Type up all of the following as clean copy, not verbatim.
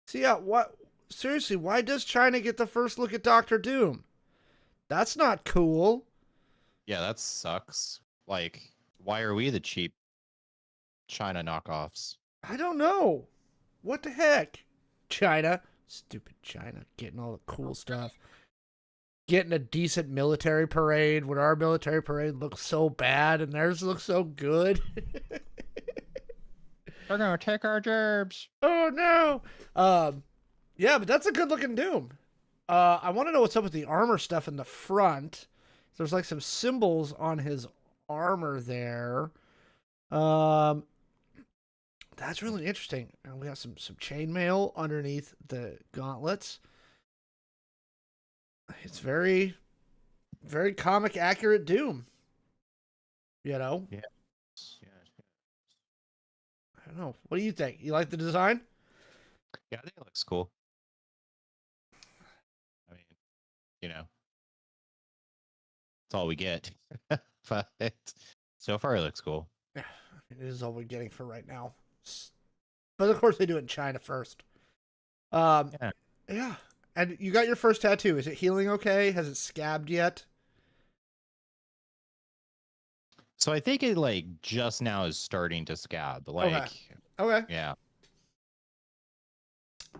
So yeah, what? Seriously, why does China get the first look at Doctor Doom? That's not cool. Yeah, that sucks. Like, why are we the cheap China knockoffs? I don't know. What the heck? China. Stupid China getting all the cool stuff. Getting a decent military parade when our military parade looks so bad and theirs looks so good. They're gonna take our gerbs. Oh no. Yeah, but that's a good looking Doom. I want to know what's up with the armor stuff in the front. There's like some symbols on his armor there. Um, that's really interesting. And we got some chainmail underneath the gauntlets. It's very comic accurate Doom. You know, Yeah. Yeah. I don't know. What do you think? You like the design? Yeah, I think it looks cool. I mean, you know, it's all we get. But so far it looks cool. Yeah, it is all we're getting for right now. But of course, they do it in China first. Um, Yeah. yeah. And you got your first tattoo. Is it healing okay? Has it scabbed yet? So I think it like just now is starting to scab. Like, Okay. yeah.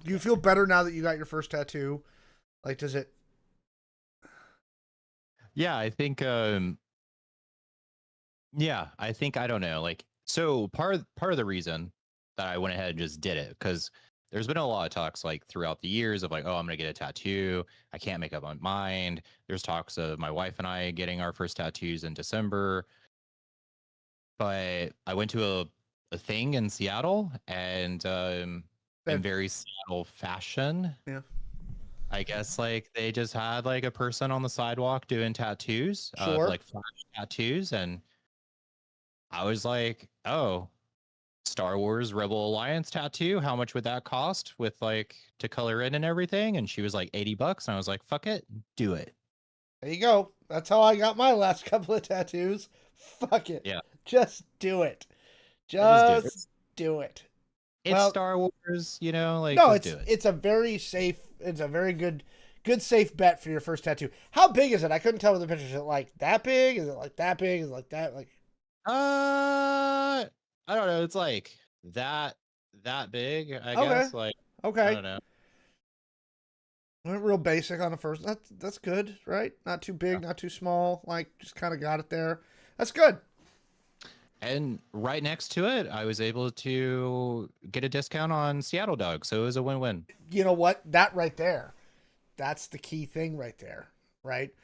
Do you feel better now that you got your first tattoo? Like, does it? Yeah, I think yeah, I think I don't know. Like, so part of the reason that I went ahead and just did it because there's been a lot of talks like throughout the years of like, oh, I'm gonna get a tattoo. I can't make up my mind. There's talks of my wife and I getting our first tattoos in December, but I went to a thing in Seattle and in That, very Seattle fashion, yeah. I guess like they just had like a person on the sidewalk doing tattoos of Sure. like flash tattoos and I was like, oh, Star Wars Rebel Alliance tattoo. How much would that cost with like to color in and everything? And she was like $80. And I was like, fuck it, do it. There you go. That's how I got my last couple of tattoos. Fuck it. Yeah. Just do it. I just do it. Just do it. It's Well, Star Wars, you know, like no, just do it. it's a very safe. It's a very good safe bet for your first tattoo. How big is it? I couldn't tell with the pictures. Is it like that big? Is it like that big? Is it like that? Like I don't know. It's like that big, I okay, guess. Like I okay. don't know. Went real basic on the first. That's good, right? Not too big, not too small. Like just kind of got it there. That's good. And right next to it, I was able to get a discount on Seattle Dog, so it was a win-win. You know what? That right there. That's the key thing right there, right?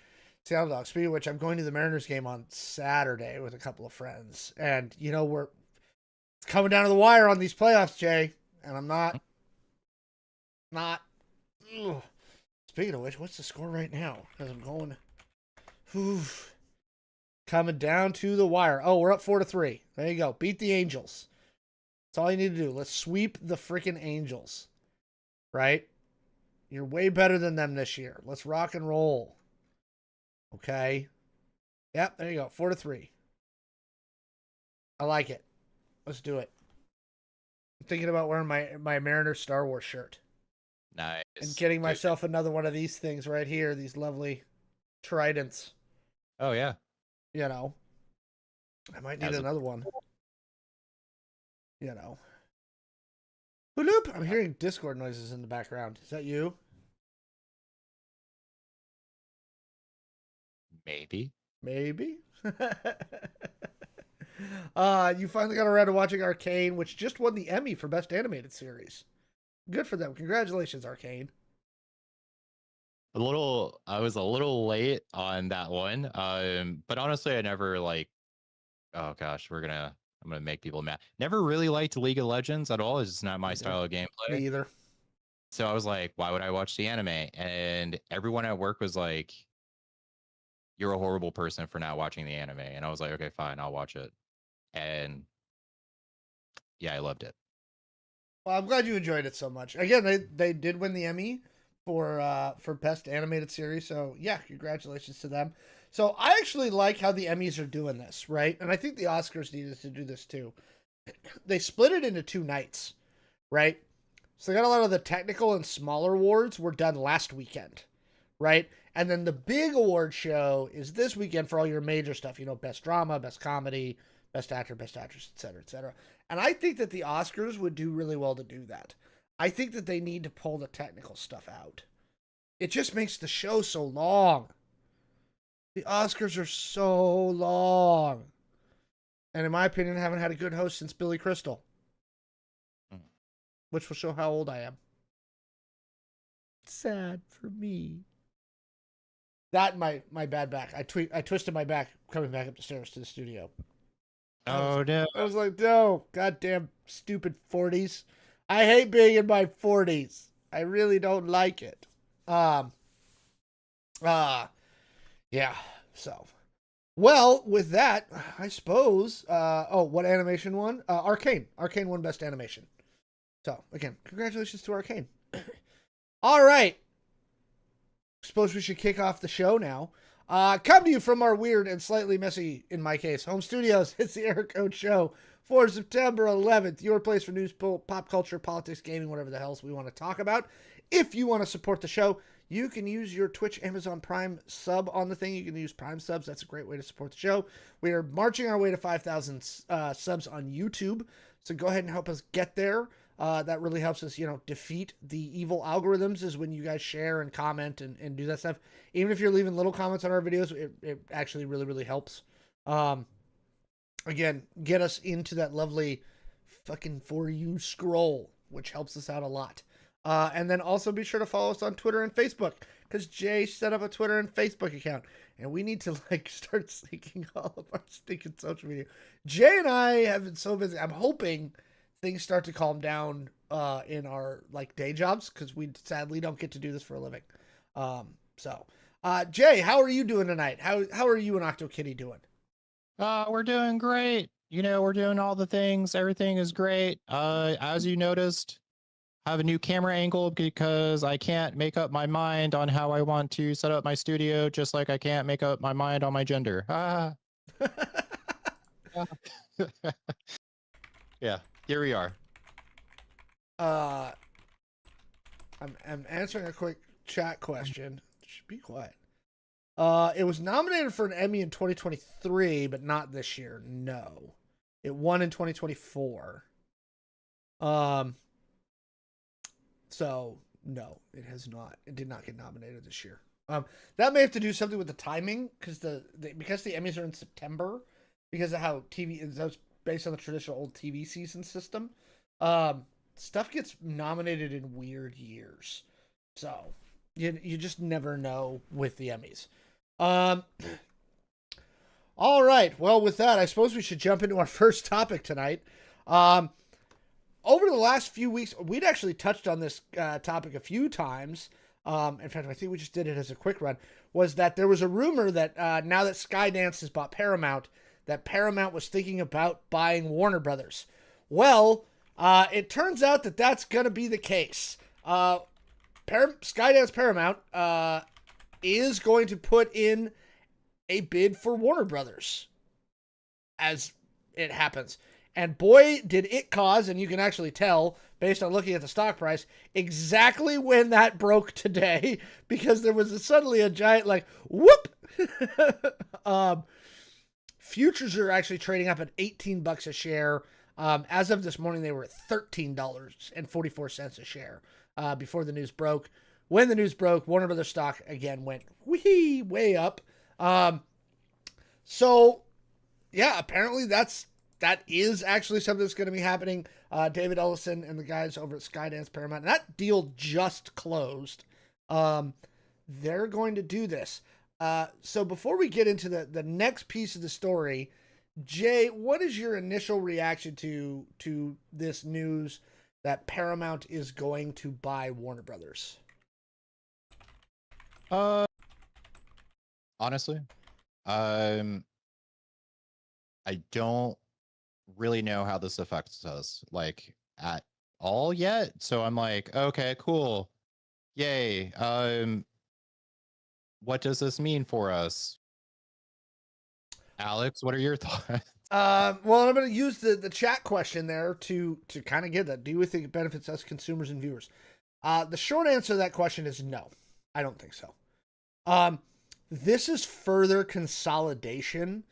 Seattle Dogs. Speaking of which, I'm going to the Mariners game on Saturday with a couple of friends, and you know we're it's coming down to the wire on these playoffs, Jay, and I'm not. Ugh. Speaking of which, what's the score right now? Because I'm going. Whew, coming down to the wire. Oh, we're up 4-3. There you go. Beat the Angels. That's all you need to do. Let's sweep the freaking Angels. Right? You're way better than them this year. Let's rock and roll. Okay. Yep, there you go. 4-3. I like it. Let's do it. I'm thinking about wearing my Mariners Star Wars shirt. And Nice. getting myself another one of these things right here, these lovely tridents. Oh yeah. You know, I might need As a another one. You know. Bloop. I'm hearing Discord noises in the background. Is that you? maybe. Maybe. You finally got around to watching Arcane, which just won the Emmy for Best Animated Series. Good for them. Congratulations, Arcane. I was a little late on that one. But honestly I never like oh gosh, I'm gonna make people mad. Never really liked League of Legends at all. It's just not my style of Me gameplay. either. So I was like, why would I watch the anime? And everyone at work was like, you're a horrible person for not watching the anime. And I was like, okay, fine, I'll watch it. And yeah, I loved it. Well, I'm glad you enjoyed it so much. Again, they did win the Emmy for Best Animated Series, so yeah, congratulations to them. So I actually like how the Emmys are doing this, right? And I think the Oscars needed to do this too. They split it into two nights, right? So they got a lot of the technical and smaller awards were done last weekend, right? And then the big award show is this weekend for all your major stuff, you know, best drama, best comedy, best actor, best actress, et cetera, et cetera. And I think that the Oscars would do really well to do that. I think that they need to pull the technical stuff out. It just makes the show so long. The Oscars are so long. And in my opinion, I haven't had a good host since Billy Crystal, which will show how old I am. Sad for me. That my bad back. I twisted my back coming back up the stairs to the studio. Oh no. I was like, no, goddamn stupid 40s. I hate being in my 40s. I really don't like it. Yeah. So, well, with that, I suppose. What animation won? Arcane. Arcane won best animation. So again, congratulations to Arcane. All right. Suppose we should kick off the show now. Come to you from our weird and slightly messy, in my case, home studios. It's the Eric Code Show for September 11th. Your place for news, pop culture, politics, gaming, whatever the hell we want to talk about. If you want to support the show, you can use your Twitch, Amazon Prime sub on the thing. You can use Prime subs. That's a great way to support the show. We are marching our way to 5,000 subs on YouTube. So go ahead and help us get there. That really helps us, defeat the evil algorithms is when you guys share and comment and do that stuff. Even if you're leaving little comments on our videos, it actually really, really helps. Again, get us into that lovely fucking For You scroll, which helps us out a lot. And then also be sure to follow us on Twitter and Facebook, because Jay set up a Twitter and Facebook account, and we need to start syncing all of our stinking social media. Jay and I have been so busy. I'm hoping things start to calm down in our day jobs, because we sadly don't get to do this for a living. Jay, how are you doing tonight? How are you and OctoKitty doing? We're doing great. We're doing all the things. Everything is great. As you noticed, I have a new camera angle because I can't make up my mind on how I want to set up my studio, just like I can't make up my mind on my gender. Yeah, here we are. I'm answering a quick chat question. Be quiet. It was nominated for an Emmy in 2023, but not this year. No, it won in 2024. So no, it has not. It did not get nominated this year. That may have to do something with the timing, because because the Emmys are in September, because of how TV is based on the traditional old TV season system. Stuff gets nominated in weird years, so you just never know with the Emmys. All right. Well, with that, I suppose we should jump into our first topic tonight. Over the last few weeks, we'd actually touched on this topic a few times. In fact, I think we just did it as a quick run. Was that there was a rumor that now that Skydance has bought Paramount, that Paramount was thinking about buying Warner Brothers. Well, it turns out that that's going to be the case. Skydance Paramount is going to put in a bid for Warner Brothers, as it happens. And boy, did it cause, and you can actually tell based on looking at the stock price, exactly when that broke today, because there was suddenly a giant whoop. Futures are actually trading up at $18 a share. As of this morning, they were at $13.44 a share before the news broke. When the news broke, Warner Brothers stock again went way up. So yeah, apparently that is actually something that's going to be happening. David Ellison and the guys over at Skydance Paramount, and that deal just closed. They're going to do this. So before we get into the next piece of the story, Jay, what is your initial reaction to this news that Paramount is going to buy Warner Brothers? Honestly, I don't really know how this affects us at all yet. So I'm like, okay, cool. Yay. What does this mean for us? Alex, what are your thoughts? Well, I'm going to use the chat question there to kind of get that. Do we think it benefits us consumers and viewers? The short answer to that question is no. I don't think so. Um, this is further consolidation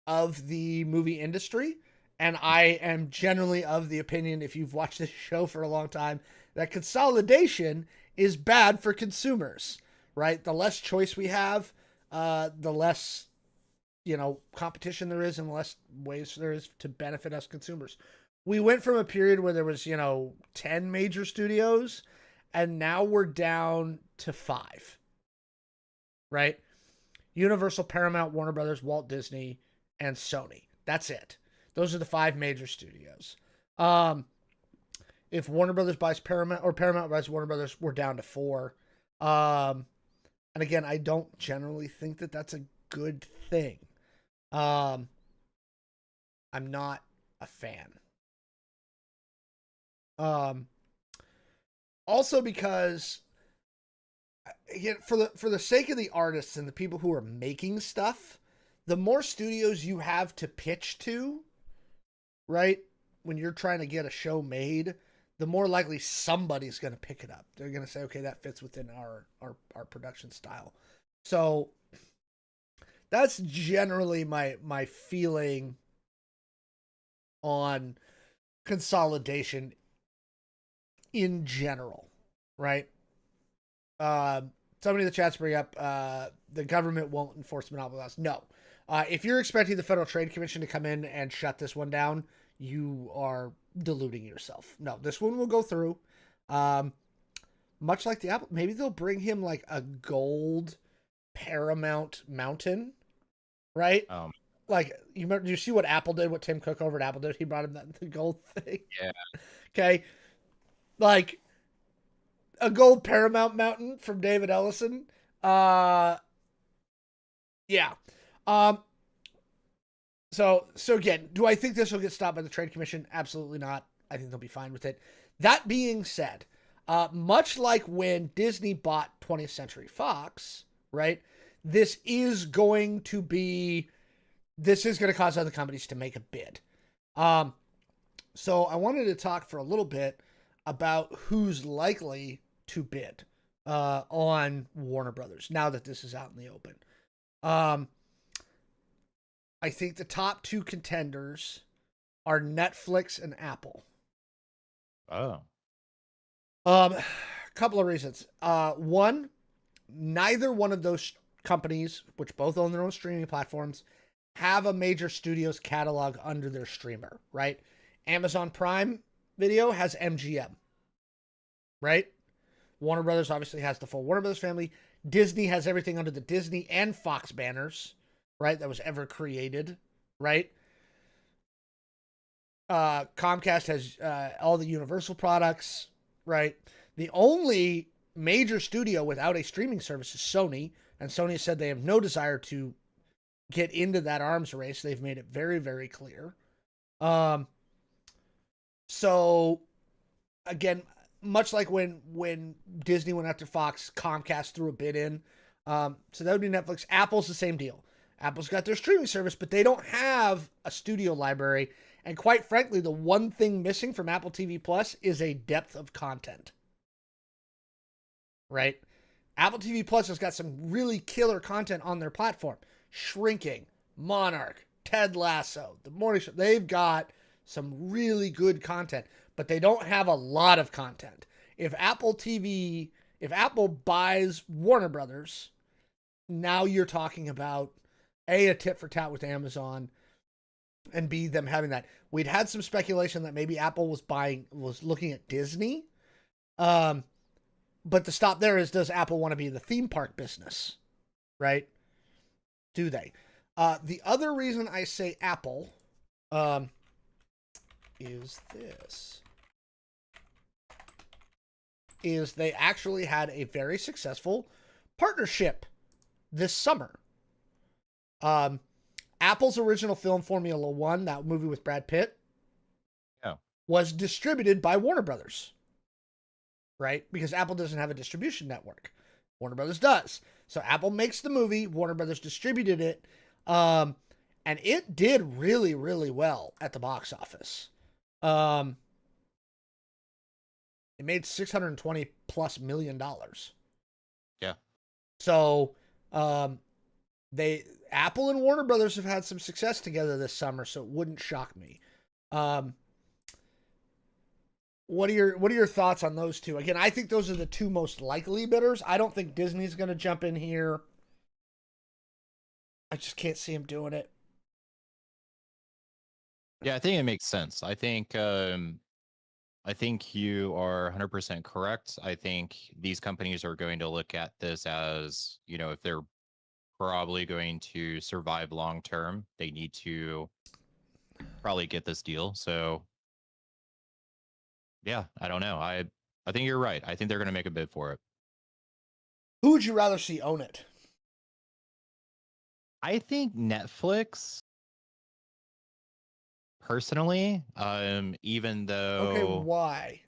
of the movie industry. And I am generally of the opinion, if you've watched this show for a long time, that consolidation is bad for consumers, right? The less choice we have, the less, competition there is and the less ways there is to benefit us consumers. We went from a period where there was, 10 major studios, and now we're down to 5, right? Universal, Paramount, Warner Brothers, Walt Disney, and Sony. That's it. Those are the 5 major studios. If Warner Brothers buys Paramount or Paramount buys Warner Brothers, we're down to 4. And again, I don't generally think that that's a good thing. I'm not a fan. Also because again, for the sake of the artists and the people who are making stuff, the more studios you have to pitch to, right? When you're trying to get a show made, the more likely somebody's going to pick it up. They're going to say, okay, that fits within our production style. So that's generally my feeling on consolidation in general, right? Somebody in the chat's bring up the government won't enforce monopoly laws. No. If you're expecting the Federal Trade Commission to come in and shut this one down, you are deluding yourself. No, this one will go through. Much like the Apple, maybe they'll bring him like a gold Paramount Mountain, right? Like you remember, you see what Apple did, what Tim Cook over at Apple did? He brought him the gold thing. Yeah. Okay, like a gold Paramount Mountain from David Ellison. Yeah. So again, do I think this will get stopped by the Trade Commission? Absolutely not. I think they'll be fine with it. That being said, much like when Disney bought 20th Century Fox, right? This is going to cause other companies to make a bid. So I wanted to talk for a little bit about who's likely to bid on Warner Brothers now that this is out in the open. I think the top 2 contenders are Netflix and Apple. Oh. A couple of reasons. One, neither one of those companies, which both own their own streaming platforms, have a major studio's catalog under their streamer, right? Amazon Prime Video has MGM, right? Warner Brothers obviously has the full Warner Brothers family. Disney has everything under the Disney and Fox banners, right? That was ever created, right? Comcast has all the Universal products, right? The only major studio without a streaming service is Sony, and Sony said they have no desire to get into that arms race. They've made it very, very clear. So again, much like when Disney went after Fox, Comcast threw a bid in. So that would be Netflix. Apple's the same deal. Apple's got their streaming service, but they don't have a studio library. And quite frankly, the one thing missing from Apple TV Plus is a depth of content. Right? Apple TV Plus has got some really killer content on their platform. Shrinking, Monarch, Ted Lasso, The Morning Show. They've got some really good content, but they don't have a lot of content. If Apple buys Warner Brothers, now you're talking about A, tit for tat with Amazon, and B, them having that. We'd had some speculation that maybe Apple was looking at Disney. But the stop there is, does Apple want to be in the theme park business? Right? Do they? The other reason I say Apple is this. Is they actually had a very successful partnership this summer. Apple's original film, Formula One, that movie with Brad Pitt, was distributed by Warner Brothers. Right? Because Apple doesn't have a distribution network. Warner Brothers does. So Apple makes the movie, Warner Brothers distributed it, and it did really, really well at the box office. Um, it made $620+ million. Yeah. So, um, they Apple and Warner Brothers have had some success together this summer, so it wouldn't shock me. Um, what are your thoughts on those two? Again, I think those are the two most likely bidders. I don't think Disney's going to jump in here. I just can't see him doing it. Yeah, I think it makes sense. I think you are 100% correct. I think these companies are going to look at this as, if they're probably going to survive long term, they need to probably get this deal. So, yeah, I don't know. I think you're right. I think they're going to make a bid for it. Who would you rather see own it? I think Netflix personally, even Okay, though, why?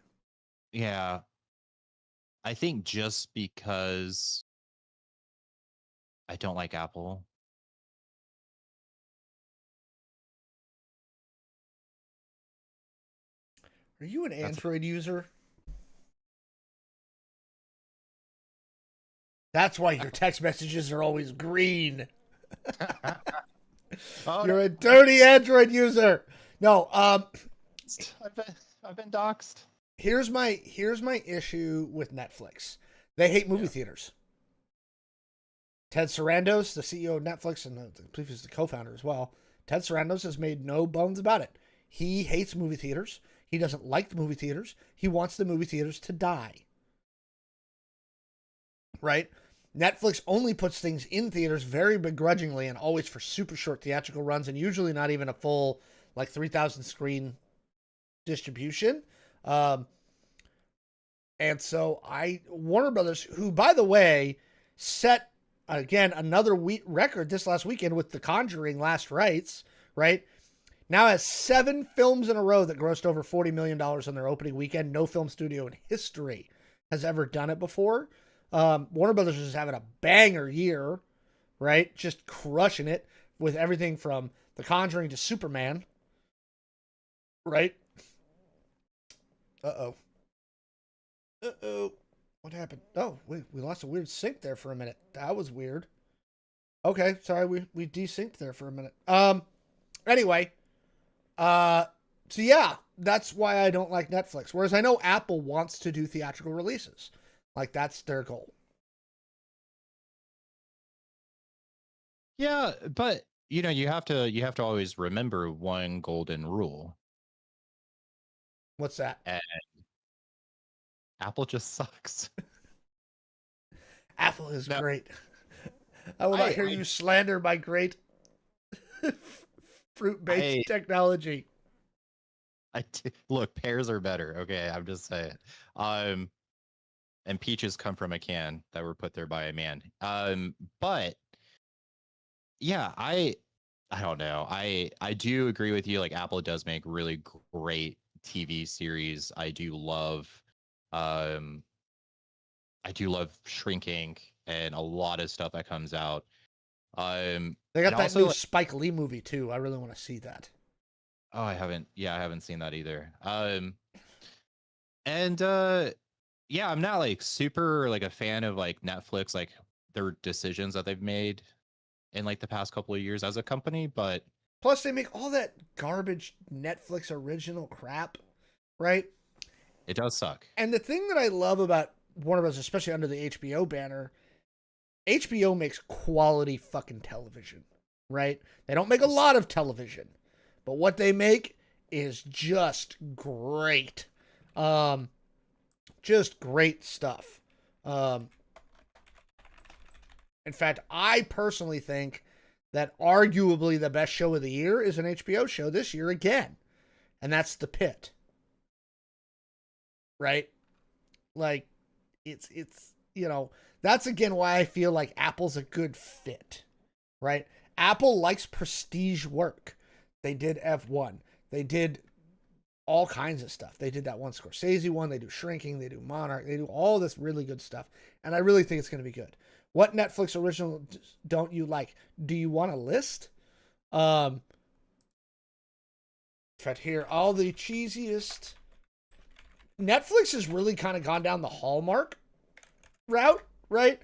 yeah, I think just because I don't like Apple. Are you an That's Android user? That's why your text messages are always green. oh You're no, a dirty Android user. No, I've been, I've been doxxed. here's my issue with Netflix. They hate movie Yeah. theaters. Ted Sarandos, the CEO of Netflix, and I believe he's the co-founder as well. Ted Sarandos has made no bones about it. He hates movie theaters. He doesn't like the movie theaters. He wants the movie theaters to die. Right? Netflix only puts things in theaters very begrudgingly and always for super short theatrical runs and usually not even a full like 3,000 screen distribution. Um, and so Warner Brothers, who by the way set again another record this last weekend with The Conjuring Last Rites, right? Now has 7 films in a row that grossed over $40 million on their opening weekend. No film studio in history has ever done it before. Warner Brothers is having a banger year, right? Just crushing it with everything from The Conjuring to Superman, right? Uh-oh. Uh-oh. What happened? Oh, we lost a weird sync there for a minute. That was weird. Okay, sorry, we desynced there for a minute. Anyway, so yeah, that's why I don't like Netflix. Whereas I know Apple wants to do theatrical releases. Like that's their goal. Yeah, but you have to always remember one golden rule. What's that? And Apple just sucks. Apple is No, great. I will not hear I you slander my great fruit-based I technology. look, pears are better. Okay, I'm just saying. Um, and peaches come from a can that were put there by a man. But yeah, I don't know. I do agree with you. Like Apple does make really great TV series. Um I do love Shrinking and a lot of stuff that comes out. They And got that also new like, Spike Lee movie too. I really want to see that. oh, I haven't seen that either. And yeah, I'm not like super like a fan of like Netflix, like their decisions that they've made in like the past couple of years as a company, but Plus, they make all that garbage Netflix original crap, right? it does suck. And the thing that I love about Warner Bros., especially under the HBO banner, HBO makes quality fucking television, right? They don't make a lot of television, but what they make is just great. Um, just great stuff. Um, in fact, I personally think that arguably the best show of the year is an HBO show this year again, and that's The Pit. Right? Like it's that's again why I feel like Apple's a good fit, right? Apple likes prestige work. They did F1. They did all kinds of stuff. They did that one Scorsese one. They do Shrinking. They do Monarch. They do all this really good stuff. And I really think it's going to be good. What Netflix original don't you like? Do you want a list? Um, but here, all the cheesiest. Netflix has really kind of gone down the Hallmark route, right?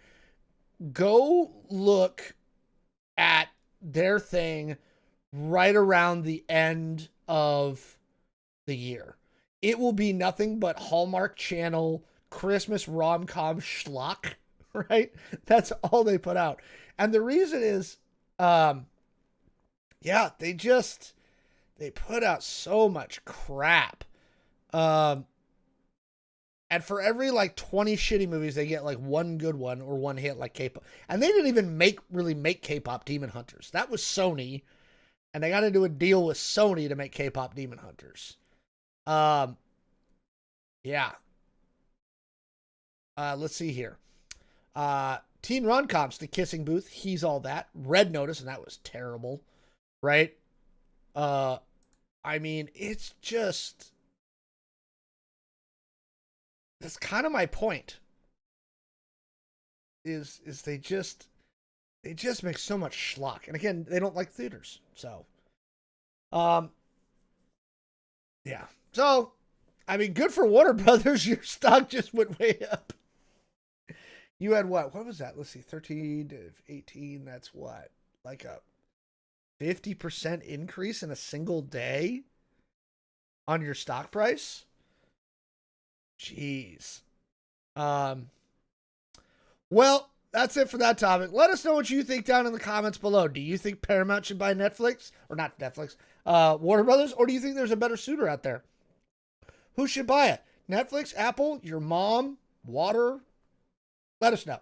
Go look at their thing right around the end of the year. It will be nothing but Hallmark Channel Christmas rom-com schlock, right? That's all they put out. And the reason is, yeah, they put out so much crap. Um, and for every like 20 shitty movies, they get like one good one or one hit like K-pop. And they didn't even really make K-pop Demon Hunters. That was Sony, and they got to do a deal with Sony to make K-pop Demon Hunters. Um, yeah. Let's see here. Teen Ron-Coms, The Kissing Booth, He's All That, Red Notice, and that was terrible, right? I mean, it's just that's kind of my point. Is they just make so much schlock, and again, they don't like theaters, so yeah. So, I mean, good for Warner Brothers. Your stock just went way up. You had what? What was that? Let's see, 13 to 18. That's what, like a 50% increase in a single day on your stock price. Jeez. Well, that's it for that topic. Let us know what you think down in the comments below. Do you think Paramount should buy Netflix? Or not Netflix, Warner Brothers? Or do you think there's a better suitor out there? Who should buy it? Netflix, Apple, your mom, Water? Let us know.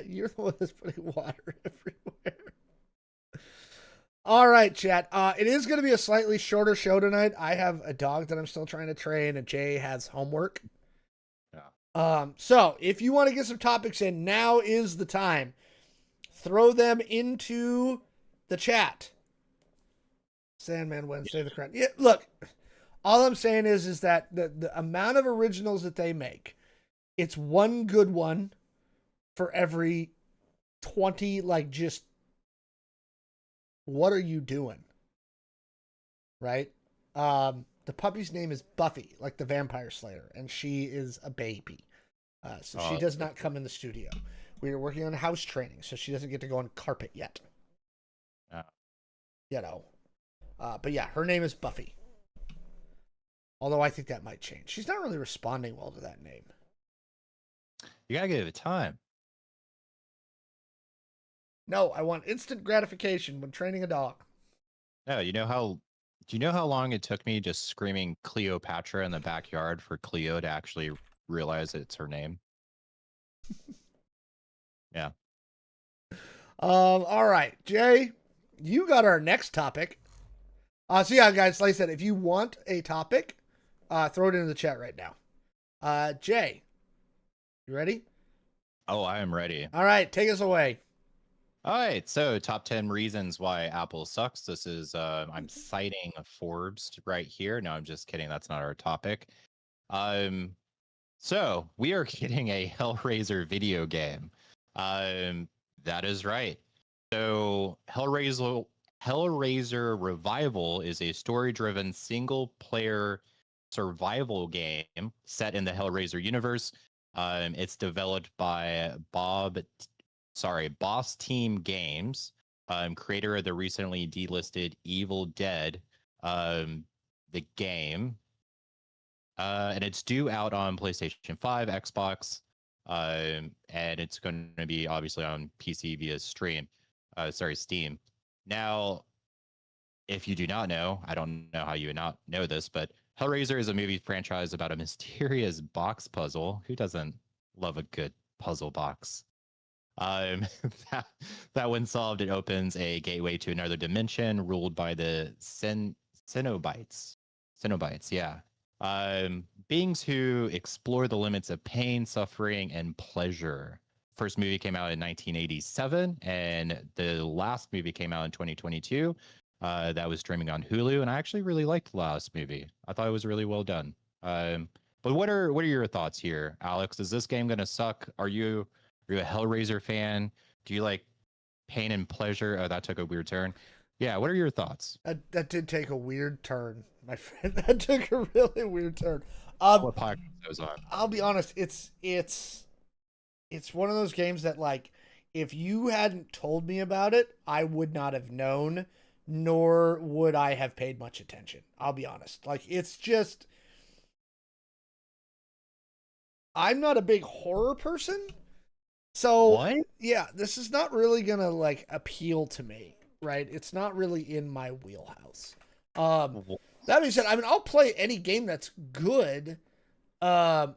You're the one that's putting water everywhere. All right, chat. It is going to be a slightly shorter show tonight. I have a dog that I'm still trying to train, and Jay has homework. So if you want to get some topics in, now is the time. Throw them into the chat. Sandman Wednesday, the crown. Yeah, look, all I'm saying is that the amount of originals that they make, it's one good one for every 20, like, just what are you doing? Right? The puppy's name is Buffy, like the vampire slayer, and she is a baby. So she does not come in the studio. We are working on house training, so she doesn't get to go on carpet yet. You know. But yeah, her name is Buffy. Although I think that might change. She's not really responding well to that name. You gotta give it time. No, I want instant gratification when training a dog. No, do you know how long it took me just screaming Cleopatra in the backyard for Cleo to actually realize it's her name? Yeah. All right, Jay, you got our next topic. So yeah, guys, like I said, if you want a topic, throw it into the chat right now. Jay, you ready? Oh, I am ready. All right, take us away. All right, so top 10 reasons why Apple sucks. This is I'm citing Forbes right here. No, I'm just kidding. That's not our topic. So we are getting a Hellraiser video game. That is right. So Hellraiser Revival is a story-driven single-player survival game set in the Hellraiser universe. It's developed by Boss Team Games, creator of the recently delisted Evil Dead, the game. And it's due out on PlayStation 5, Xbox, and it's going to be obviously on PC via Steam. Now, if you do not know, I don't know how you would not know this, but Hellraiser is a movie franchise about a mysterious box puzzle. Who doesn't love a good puzzle box? that, that when solved, it opens a gateway to another dimension ruled by the Cenobites. Cenobites, yeah. Beings who explore the limits of pain, suffering, and pleasure. First movie came out in 1987, and the last movie came out in 2022. That was streaming on Hulu, and I actually really liked the last movie. I thought it was really well done. But what are your thoughts here, Alex? Is this game gonna suck? Are you a Hellraiser fan? Do you like pain and pleasure. Oh, that took a weird turn. Yeah, what are your thoughts? That did take a weird turn, my friend. That took a really weird turn. What podcast goes on? I'll be honest. It's one of those games that, like, if you hadn't told me about it, I would not have known, nor would I have paid much attention. I'll be honest. Like, it's just, I'm not a big horror person. So, What? yeah, this is not really gonna like appeal to me, right? It's not really in my wheelhouse. Um, Wh- that being said, I mean, I'll play any game that's good. Um,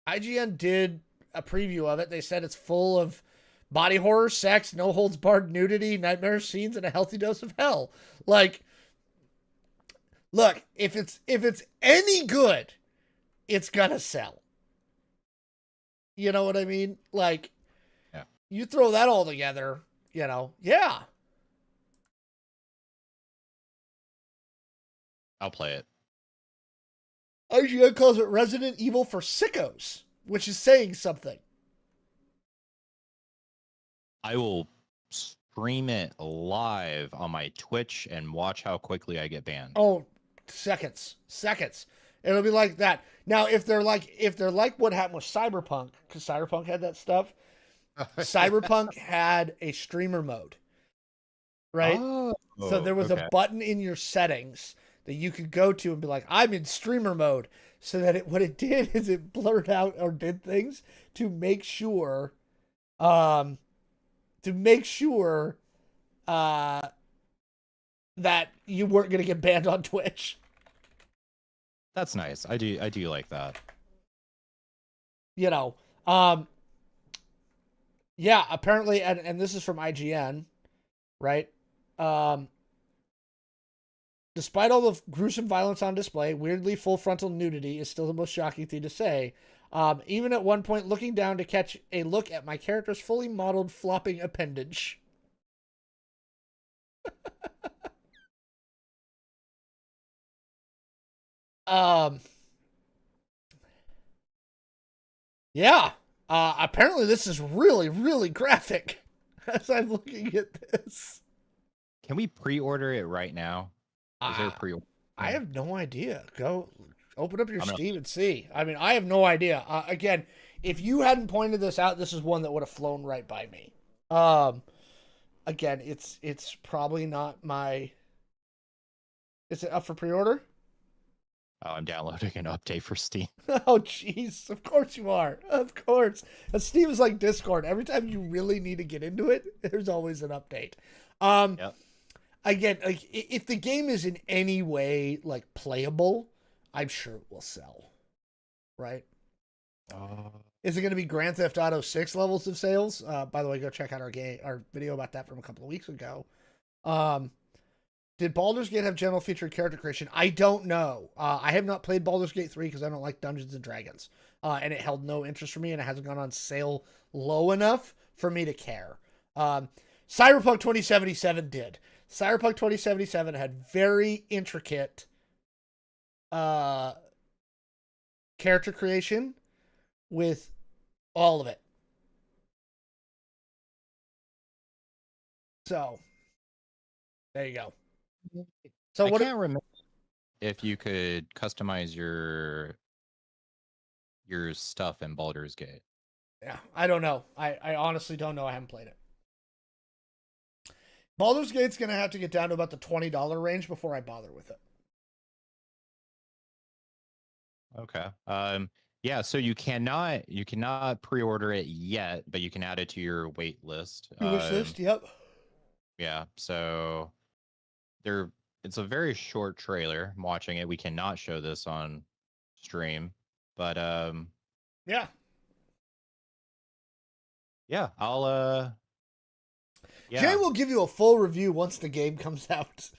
IGN did a preview of it. They said it's full of body horror, sex, no holds barred nudity, nightmare scenes, and a healthy dose of hell. Like, look, if it's any good, it's gonna sell. You know what I mean? Like, Yeah, you throw that all together, yeah. I'll play it. IGN calls it Resident Evil for sickos, which is saying something. I will stream it live on my Twitch and watch how quickly I get banned. Oh, seconds. It'll be like that. Now, if they're like what happened with Cyberpunk, because Cyberpunk had that stuff. Cyberpunk had a streamer mode, right? Oh, So there was okay. a button in your settings that you could go to and be like, I'm in streamer mode. So that what it did is it blurred out or did things to make sure, um, to make sure, uh, that you weren't going to get banned on Twitch. That's nice. I do like that. You know, um, yeah, apparently, and this is from IGN, right? Um, Despite all the gruesome violence on display, weirdly full frontal nudity is still the most shocking thing to say. Even at one point, looking down to catch a look at my character's fully modeled flopping appendage. um, yeah. Apparently, this is really, really graphic. As I'm looking at this, Can we pre-order it right now? Is there a uh, pre-order? I thing? have no idea. Go open up your I'm gonna. Steam and see. I mean, I have no idea. Again, if you hadn't pointed this out, this is one that would have flown right by me. Um, Again, it's probably not my. Is it up for pre-order? Oh, I'm downloading an update for Steam. Oh, jeez. Of course you are. Of course. And Steam is like Discord. Every time you really need to get into it, there's always an update. Um, Yep. Again, like if the game is in any way like playable, I'm sure it will sell. Right? Is it going to be Grand Theft Auto 6 levels of sales? By the way, go check out our video about that from a couple of weeks ago. Um, Did Baldur's Gate have general featured character creation? I don't know. I have not played Baldur's Gate 3 because I don't like Dungeons and Dragons. And it held no interest for me, and it hasn't gone on sale low enough for me to care. Cyberpunk 2077 did. Cyberpunk 2077 had very intricate character creation with all of it. So, there you go. So I what? can't remember if you could customize your stuff in Baldur's Gate. Yeah, I don't know. I honestly don't know. I haven't played it. Baldur's Gate's gonna have to get down to about the $20 range before I bother with it. Okay. Yeah, so you cannot pre-order it yet, but you can add it to your wait list. Your wish list, yep. Yeah, so it's a very short trailer. I'm watching it. We cannot show this on stream, but Yeah. yeah, Jay will give you a full review once the game comes out.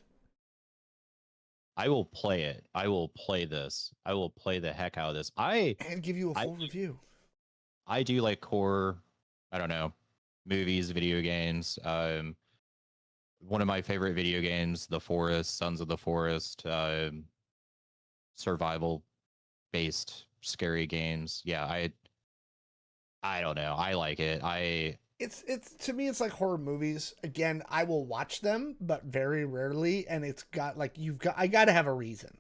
I will play it. I will play this. I will play the heck out of this. And give you a full review. I do like horror, I don't know, movies, video games. One of my favorite video games, The Forest, Sons of the Forest, survival based scary games. Yeah, I don't know. I like it. It's to me it's like horror movies. Again, I will watch them, but very rarely, and it's got like I got to have a reason.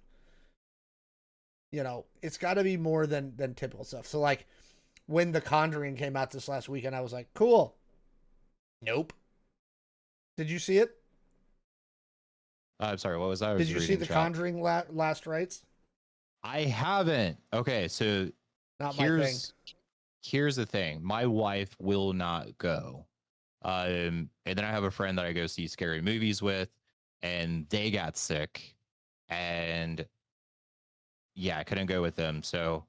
You know, it's got to be more than typical stuff. So like when The Conjuring came out this last weekend, I was like, cool. Nope. Did you see it? I'm sorry. What was that? I Did was you see reading The chat. Conjuring Last Rites? I haven't. Okay, so Not my thing. here's here's the thing. My wife will not go. And then I have a friend that I go see scary movies with, and they got sick, and yeah, I couldn't go with them. So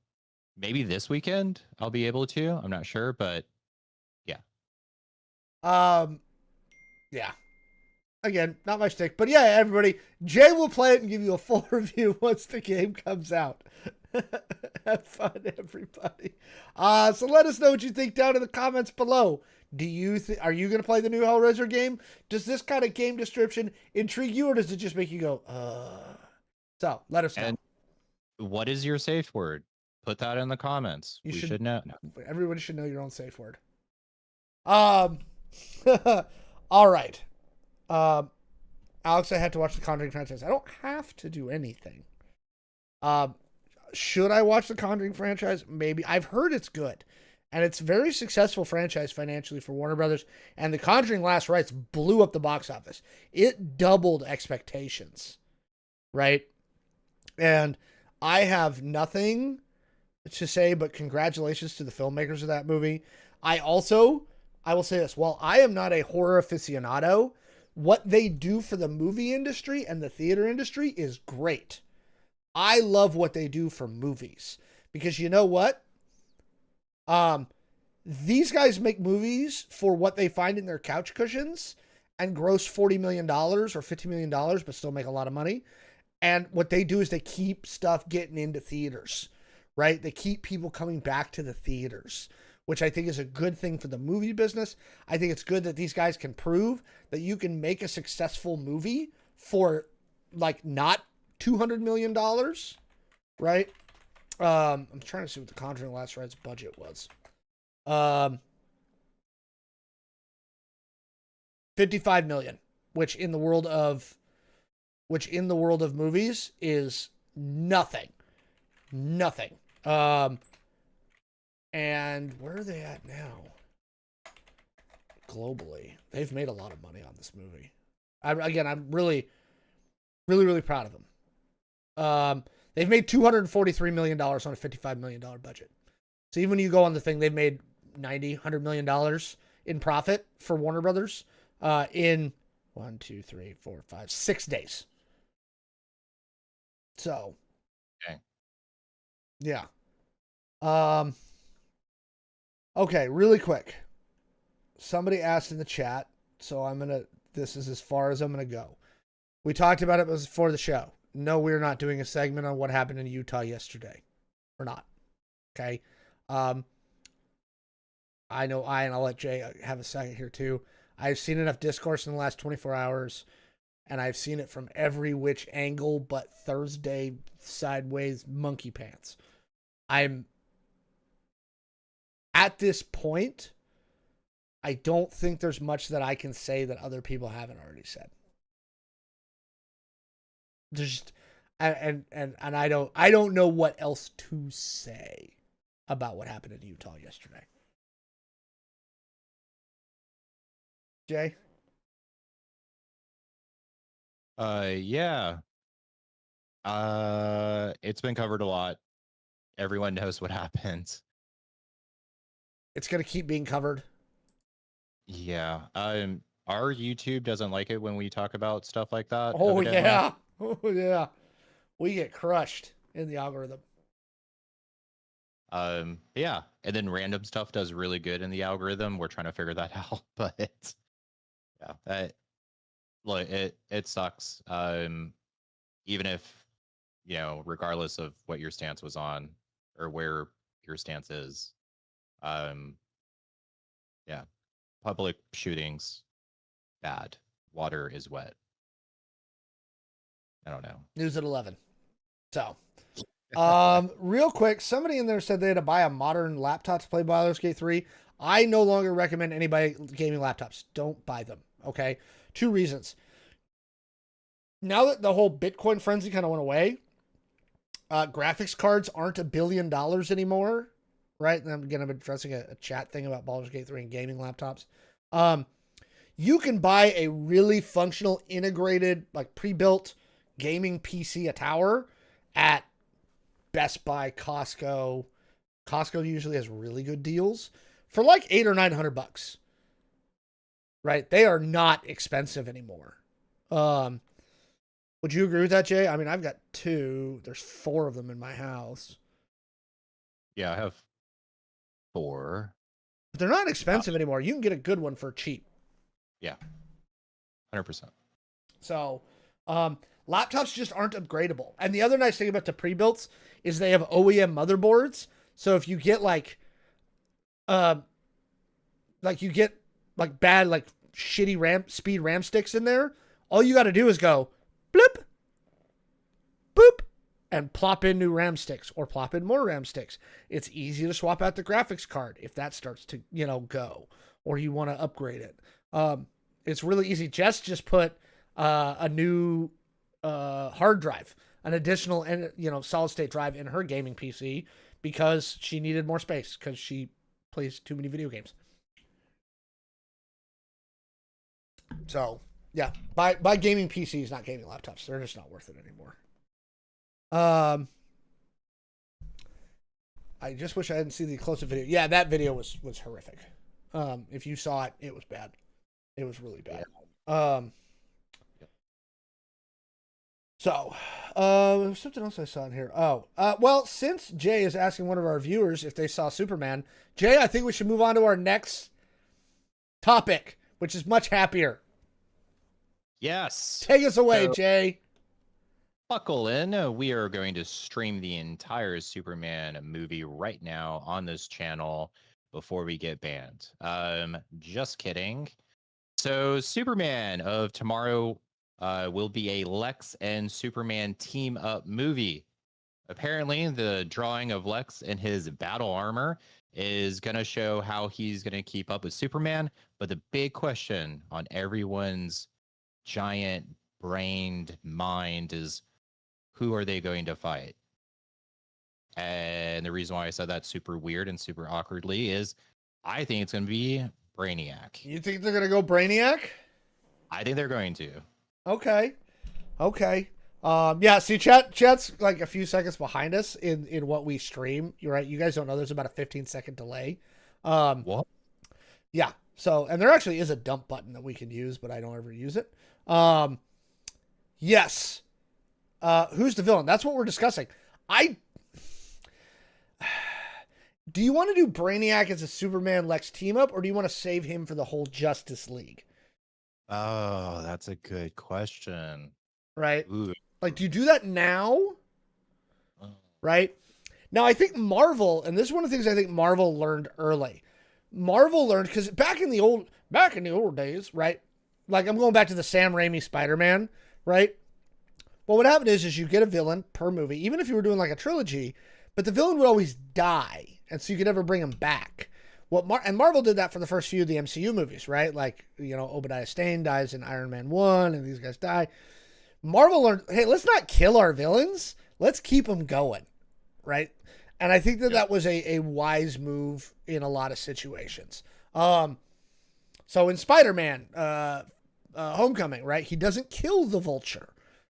maybe this weekend I'll be able to. I'm not sure, but yeah. Um, yeah. Again, not my stick, but yeah, everybody. Jay will play it and give you a full review once the game comes out. Have fun, everybody. So let us know what you think down in the comments below. Are you going to play the new Hellraiser game? Does this kind of game description intrigue you, or does it just make you go, So let us know. And what is your safe word? Put that in the comments. We should know. No. Everybody should know your own safe word. All right. Alex, I had to watch the Conjuring franchise. I don't have to do anything. Should I watch the Conjuring franchise? Maybe. I've heard it's good. And it's a very successful franchise financially for Warner Brothers. And The Conjuring Last Rites blew up the box office. It doubled expectations. Right? And I have nothing to say but congratulations to the filmmakers of that movie. I will say this. While I am not a horror aficionado, what they do for the movie industry and the theater industry is great. I love what they do for movies because you know what? These guys make movies for what they find in their couch cushions and gross $40 million or $50 million, but still make a lot of money. And what they do is they keep stuff getting into theaters, right? They keep people coming back to the theaters, which I think is a good thing for the movie business. I think it's good that these guys can prove that you can make a successful movie for like not $200 million, right? I'm trying to see what the Conjuring Last Rites budget was. 55 million, which in the world of movies is nothing. Nothing. And where are they at now? Globally, they've made a lot of money on this movie. I'm really, really, really proud of them. They've made $243 million on a $55 million budget. So even when you go on the thing, they've made $100 million in profit for Warner Brothers in 6 days. So, Okay. Yeah. Okay, really quick. Somebody asked in the chat, so this is as far as I'm gonna go. We talked about it before the show. No, we're not doing a segment on what happened in Utah yesterday. We're not. Okay. I know and I'll let Jay have a second here too. I've seen enough discourse in the last 24 hours, and I've seen it from every which angle but Thursday sideways monkey pants. I'm at this point, I don't think there's much that I can say that other people haven't already said. There's and I don't know what else to say about what happened in Utah yesterday. Jay? Yeah. It's been covered a lot. Everyone knows what happens. It's gonna keep being covered. Yeah. Our YouTube doesn't like it when we talk about stuff like that. Oh evidently. yeah. Oh yeah. We get crushed in the algorithm. Yeah. And then random stuff does really good in the algorithm. We're trying to figure that out, but yeah, look, it sucks. Even if, regardless of what your stance was on or where your stance is, yeah, public shootings, bad. Water is wet. I don't know. News at 11. So, Real quick, somebody in there said they had to buy a modern laptop to play Baldur's Gate 3. I no longer recommend anybody gaming laptops. Don't buy them. Okay. 2 reasons. Now that the whole Bitcoin frenzy kind of went away, graphics cards aren't $1 billion anymore. Right. And I'm addressing a chat thing about Baldur's Gate 3 and gaming laptops. You can buy a really functional, integrated, like pre-built gaming PC, a tower, at Best Buy, Costco. Costco usually has really good deals for like $800 or $900. Right? They are not expensive anymore. Would you agree with that, Jay? I mean, I've got 2. There's 4 of them in my house. Yeah, I have 4. But they're not expensive anymore. You can get a good one for cheap. Yeah, 100%. So, laptops just aren't upgradable. And the other nice thing about the pre-builts is they have OEM motherboards. So if you get like you get like bad, like shitty speed RAM sticks in there, all you got to do is go blip, boop, and plop in new RAM sticks or plop in more RAM sticks. It's easy to swap out the graphics card if that starts to, go, or you want to upgrade it. It's really easy. Jess just put a new hard drive, an additional solid state drive in her gaming PC because she needed more space because she plays too many video games. So yeah, buy gaming PCs, not gaming laptops. They're just not worth it anymore. I just wish I hadn't seen the close-up video. Yeah, that video was horrific. If you saw it, it was bad. It was really bad. Yeah. Something else I saw in here. Well, since Jay is asking one of our viewers if they saw Superman, Jay, I think we should move on to our next topic, which is much happier. Yes. Take us away, Jay. Buckle in. We are going to stream the entire Superman movie right now on this channel before we get banned. Just kidding. So Superman of tomorrow will be a Lex and Superman team up movie. Apparently, the drawing of Lex in his battle armor is going to show how he's going to keep up with Superman. But the big question on everyone's giant brained mind is, who are they going to fight? And the reason why I said that super weird and super awkwardly is I think it's going to be Brainiac. You think they're going to go Brainiac? I think they're going to. Okay. Yeah, see, chat's like a few seconds behind us in what we stream. You're right. You guys don't know there's about a 15-second delay. What? Yeah. So, and there actually is a dump button that we can use, but I don't ever use it. Yes. Who's the villain? That's what we're discussing. Do you want to do Brainiac as a Superman Lex team up, or do you want to save him for the whole Justice League? Oh, that's a good question. Right? Ooh. Like, do you do that now? Oh. Right? Now, I think Marvel, and this is one of the things I think Marvel learned early. Marvel learned, because back in the old days, right? Like, I'm going back to the Sam Raimi Spider-Man, right? Well, what happened is you get a villain per movie, even if you were doing like a trilogy, but the villain would always die, and so you could never bring him back. And Marvel did that for the first few of the MCU movies, right? Like, Obadiah Stane dies in Iron Man 1, and these guys die. Marvel learned, hey, let's not kill our villains. Let's keep them going, right? And I think that was a wise move in a lot of situations. So in Spider-Man, Homecoming, right? He doesn't kill the Vulture,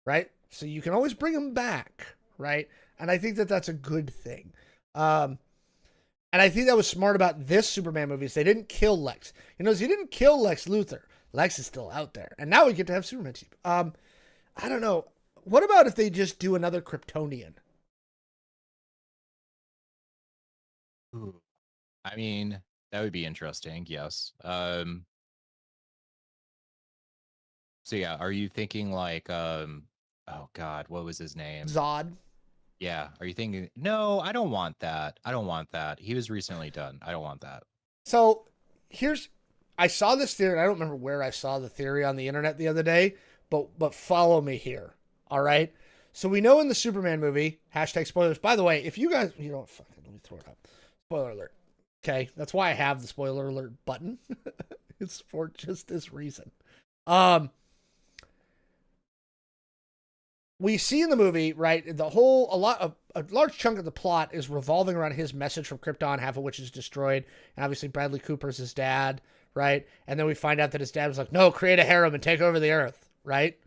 right? So you can always bring him back, right? And I think that that's a good thing. And I think that was smart about this Superman movie is they didn't kill Lex. He didn't kill Lex Luthor. Lex is still out there. And now we get to have Superman team. I don't know. What about if they just do another Kryptonian? Ooh. I mean, that would be interesting, yes. So yeah, are you thinking like oh god, what was his name? Zod. Yeah. Are you thinking, no, I don't want that. He was recently done. I don't want that. So I saw this theory. I don't remember where I saw the theory on the internet the other day, but follow me here. All right. So we know in the Superman movie, hashtag spoilers. By the way, if you guys, you know, fucking let me throw it up. Spoiler alert. Okay, that's why I have the spoiler alert button. It's for just this reason. Um, we see in the movie, right? A large chunk of the plot is revolving around his message from Krypton, half of which is destroyed, and obviously Bradley Cooper's his dad, right? And then we find out that his dad was like, "No, create a harem and take over the Earth," right?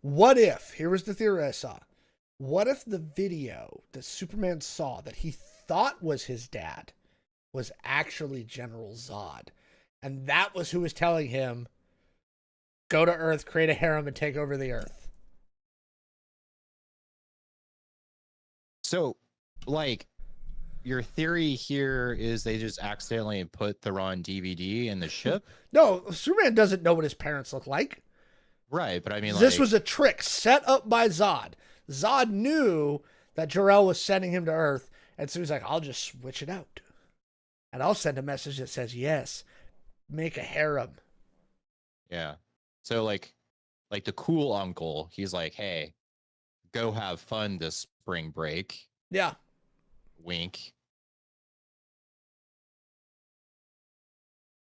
What if, here was the theory I saw, what if the video that Superman saw that he thought was his dad was actually General Zod? And that was who was telling him, go to Earth, create a harem, and take over the Earth. So, like, your theory here is they just accidentally put the wrong DVD in the ship? No, Superman doesn't know what his parents look like. Right, but I mean, This like, was a trick set up by Zod. Zod knew that Jor-El was sending him to Earth, and so he's like, I'll just switch it out. And I'll send a message that says, yes, make a harem. yeah. So, like the cool uncle, he's like, hey, go have fun this spring break. Yeah. Wink.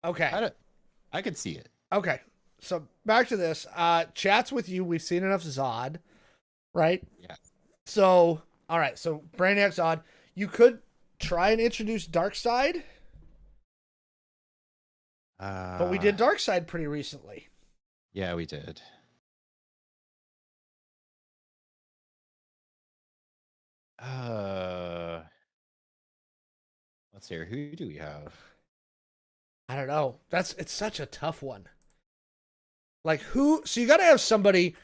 Okay. I could see it. Okay. So back to this. Chats with you. We've seen enough Zod, right? Yeah. So, all right. So Brainiac Zod. You could try and introduce Darkseid, but we did Darkseid pretty recently. Yeah, we did. Let's see here. Who do we have? I don't know. It's such a tough one. Like who? So you got to have somebody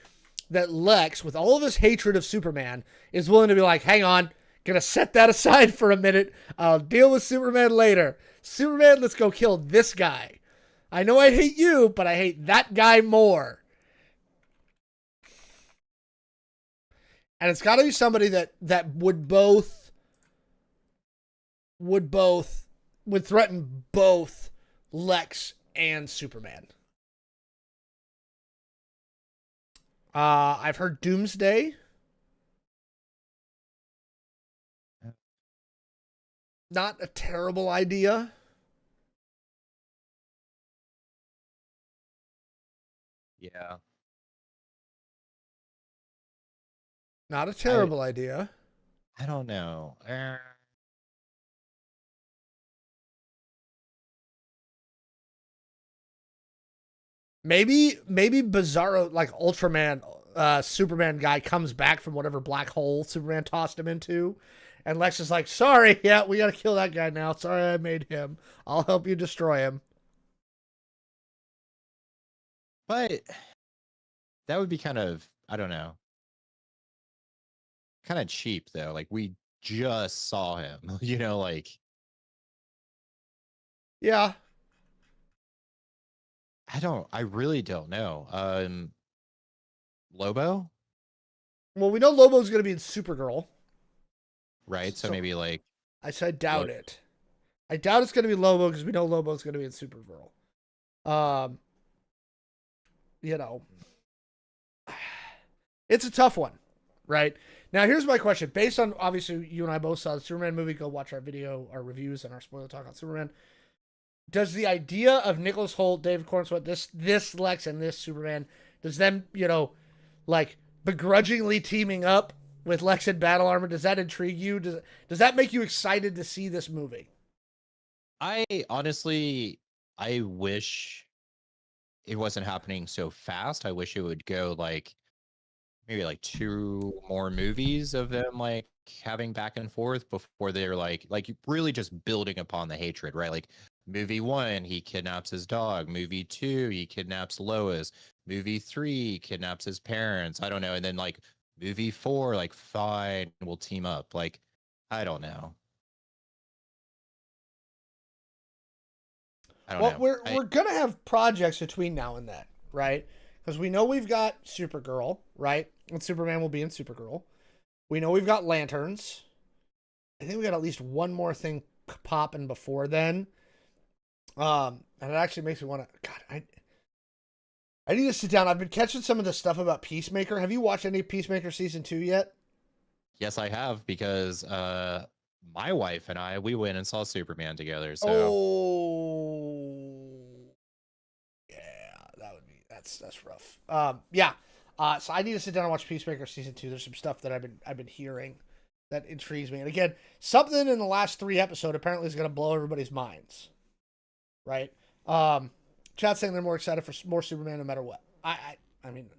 that Lex, with all of his hatred of Superman, is willing to be like, hang on, gonna set that aside for a minute. I'll deal with Superman later. Superman, let's go kill this guy. I know I hate you, but I hate that guy more. And it's got to be somebody that would threaten both Lex and Superman. I've heard Doomsday. Not a terrible idea. Yeah. Not a terrible idea. I don't know. Maybe Bizarro, like Ultraman, Superman guy comes back from whatever black hole Superman tossed him into, and Lex is like, "Sorry, yeah, we got to kill that guy now. Sorry, I made him. I'll help you destroy him." But that would be kind of, I don't know, kind of cheap though. Like we just saw him, like Yeah. I really don't know. Lobo? Well, we know Lobo's going to be in Supergirl. Right? So maybe like I said doubt it. I doubt it's going to be Lobo because we know Lobo's going to be in Supergirl. You know, it's a tough one, right? Now, here's my question. Based on, obviously, you and I both saw the Superman movie. Go watch our video, our reviews, and our spoiler talk on Superman. Does the idea of Nicholas Hoult, David Cornswet, this Lex, and this Superman, does them, like begrudgingly teaming up with Lex in battle armor, does that intrigue you? Does that make you excited to see this movie? I honestly, I wish it wasn't happening so fast. I wish it would go like maybe like 2 more movies of them like having back and forth before they're like really just building upon the hatred, right? Like movie 1, he kidnaps his dog. Movie 2, he kidnaps Lois. Movie 3, he kidnaps his parents. I don't know. And then like movie 4, like fine, we'll team up. Like, I don't know. I don't know. We're gonna have projects between now and then, right? Because we know we've got Supergirl, right? And Superman will be in Supergirl. We know we've got Lanterns. I think we got at least one more thing popping before then. And it actually makes me want to. God, I need to sit down. I've been catching some of the stuff about Peacemaker. Have you watched any Peacemaker season 2 yet? Yes, I have because my wife and we went and saw Superman together. So Oh, yeah, that's rough. Yeah. So I need to sit down and watch Peacemaker season 2. There's some stuff that I've been hearing that intrigues me. And again, something in the last 3 episodes apparently is going to blow everybody's minds. Right? Chat saying they're more excited for more Superman no matter what. I mean,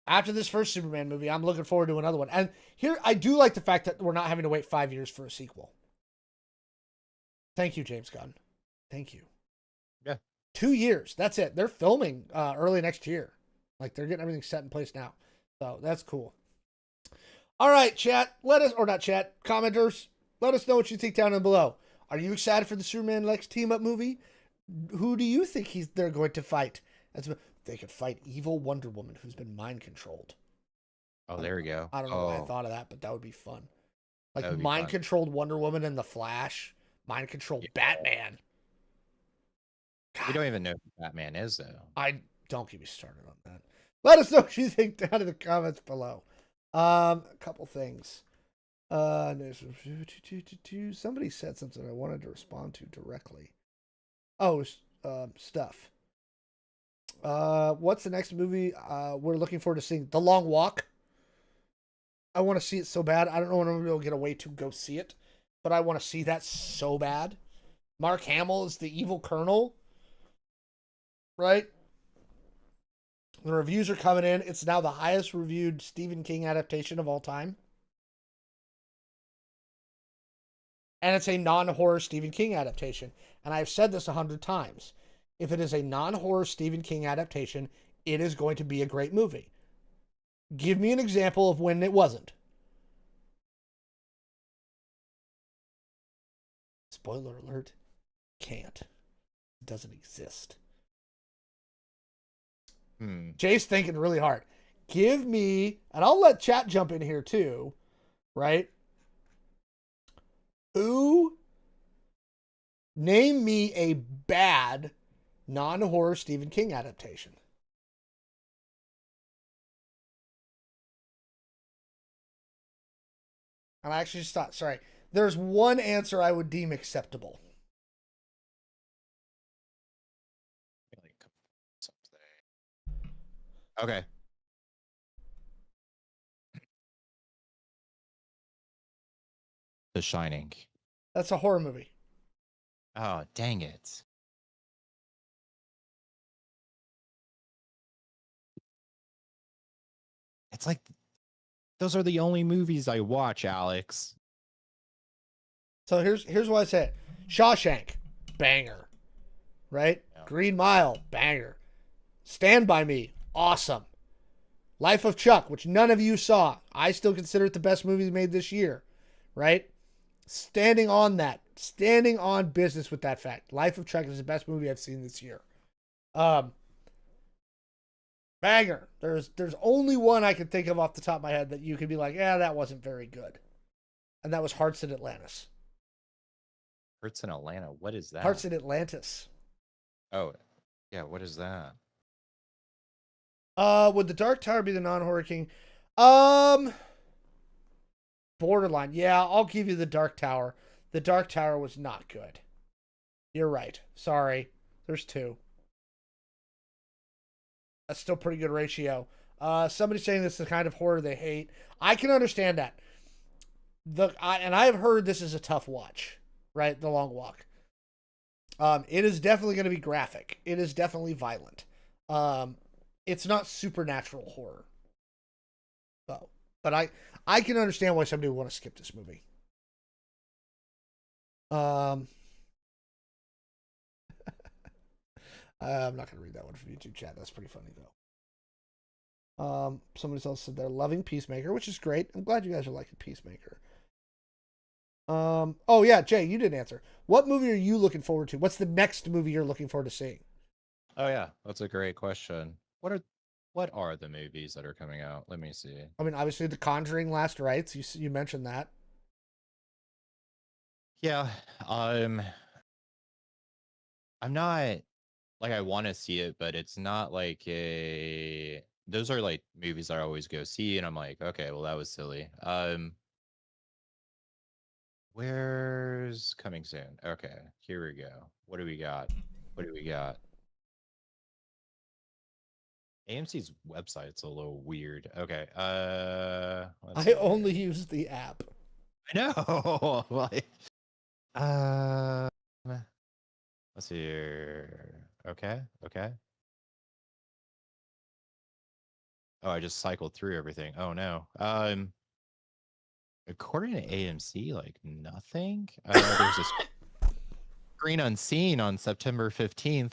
after this first Superman movie, I'm looking forward to another one. And here, I do like the fact that we're not having to wait 5 years for a sequel. Thank you, James Gunn. Thank you. yeah, 2 years. That's it. They're filming early next year. Like they're getting everything set in place now. So that's cool. All right, chat. Commenters. Let us know what you think down in below. Are you excited for the Superman Lex team up movie? Who do you think they're going to fight? They could fight evil Wonder Woman who's been mind controlled. oh, there we go. I don't know why I thought of that, but that would be fun. Like mind controlled Wonder Woman and the Flash, mind controlled Batman. God. We don't even know who Batman is, though. I don't get me started on that. Let us know what you think down in the comments below. A couple things. Somebody said something I wanted to respond to directly. Oh, stuff. What's the next movie we're looking forward to seeing? The Long Walk. I want to see it so bad. I don't know when I'm going to get away to go see it, but I want to see that so bad. Mark Hamill is the evil Colonel, right? The reviews are coming in. It's now the highest reviewed Stephen King adaptation of all time. And it's a non-horror Stephen King adaptation. And I've said this 100 times. If it is a non-horror Stephen King adaptation, it is going to be a great movie. Give me an example of when it wasn't. Spoiler alert. Can't. It doesn't exist. Jay's thinking really hard. Give me, and I'll let chat jump in here too, right? Name me a bad non-horror Stephen King adaptation. And I actually just thought, sorry, there's one answer I would deem acceptable. Okay. The Shining. That's a horror movie. Oh, dang it. It's like, those are the only movies I watch, Alex. So here's what I said. Shawshank, banger. Right? Yeah. Green Mile, banger. Stand By Me, awesome. Life of Chuck, which none of you saw. I still consider it the best movie made this year. Right? Standing on business with that fact. Life of Chuck is the best movie I've seen this year. Banger. There's only one I can think of off the top of my head that you could be like, yeah, that wasn't very good. And that was Hearts in Atlantis. Hearts in Atlanta? What is that? Hearts in Atlantis. Oh, yeah, what is that? Would the Dark Tower be the non-horror king? Borderline. Yeah, I'll give you the Dark Tower. The Dark Tower was not good. You're right. Sorry. There's 2. That's still pretty good ratio. Somebody saying this is the kind of horror they hate. I can understand that. And I have heard this is a tough watch, right? The Long Walk. It is definitely going to be graphic. It is definitely violent. It's not supernatural horror. So, but I can understand why somebody would want to skip this movie. I'm not going to read that one from YouTube chat. That's pretty funny, though. Somebody else said they're loving Peacemaker, which is great. I'm glad you guys are liking Peacemaker. Oh, yeah, Jay, you didn't answer. What movie are you looking forward to? What's the next movie you're looking forward to seeing? Oh, yeah, that's a great question. What are the movies that are coming out? Let me see. I mean, obviously, The Conjuring Last Rites. You mentioned that. Yeah, I'm not like I want to see it, but it's not like a. Those are like movies that I always go see, and I'm like, okay, well that was silly. Where's coming soon? Okay, here we go. What do we got? What do we got? AMC's website's a little weird. Okay, let's I see only here. use the app. I know. Like, uh, let's see here. Okay, okay. Oh, I just cycled through everything. Oh no. According to AMC, like nothing. There's a screen unseen on September 15th.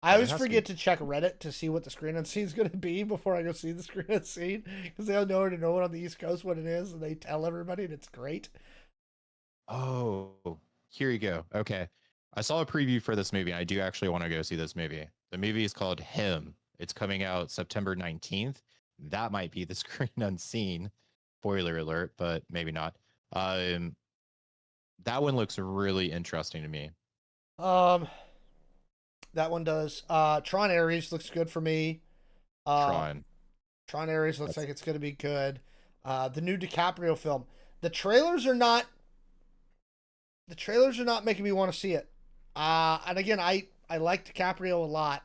I There always has to forget be. to check Reddit to see what the screen unseen is going to be before I go see the screen unseen because they don't already know it on the East Coast what it is, and they tell everybody, and it's great. Oh, here you go. Okay. I saw a preview for this movie, and I do actually want to go see this movie. The movie is called Him. It's coming out September 19th. That might be the screen unseen. Spoiler alert, but maybe not. Um, that one looks really interesting to me. Um, that one does. Tron Ares looks good for me. Uh, Tron. Tron Ares looks That's like it's going to be good. The new DiCaprio film. The trailers are not. The trailers are not making me want to see it. And again, I like DiCaprio a lot.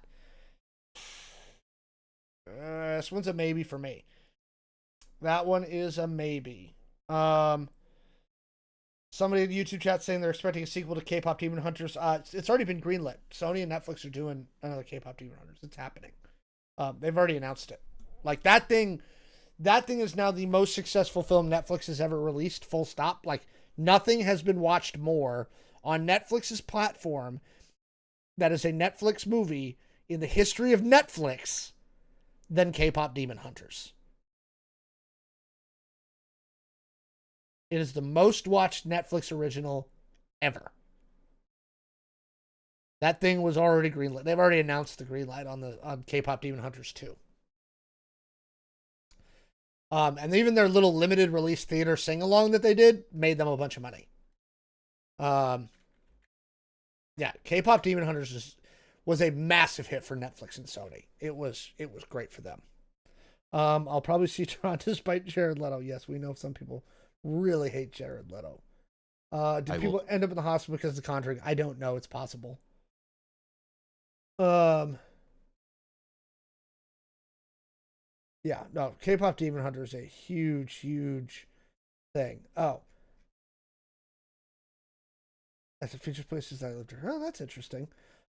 This one's a maybe for me. That one is a maybe. Um, Somebody in the YouTube chat saying they're expecting a sequel to K-pop Demon Hunters. It's already been greenlit. Sony and Netflix are doing another K-pop Demon Hunters. It's happening. They've already announced it. Like that thing. That thing is now the most successful film Netflix has ever released. Full stop. Like nothing has been watched more on Netflix's platform. That is a Netflix movie in the history of Netflix than K-pop Demon Hunters. It is the most watched Netflix original ever. That thing was already greenlit. They've already announced the green light on K-pop Demon Hunters 2. And even their little limited release theater sing along that they did made them a bunch of money. Um, yeah, K-pop Demon Hunters was a massive hit for Netflix and Sony. It was great for them. I'll probably see Tron despite Jared Leto. Yes, we know some people really hate Jared Leto. Did I will. people end up in the hospital because of the Conjuring? I don't know. It's possible. Um, yeah, no. K-pop Demon Hunter is a huge, huge thing. Oh, that's the featured places that I lived here. Oh, that's interesting.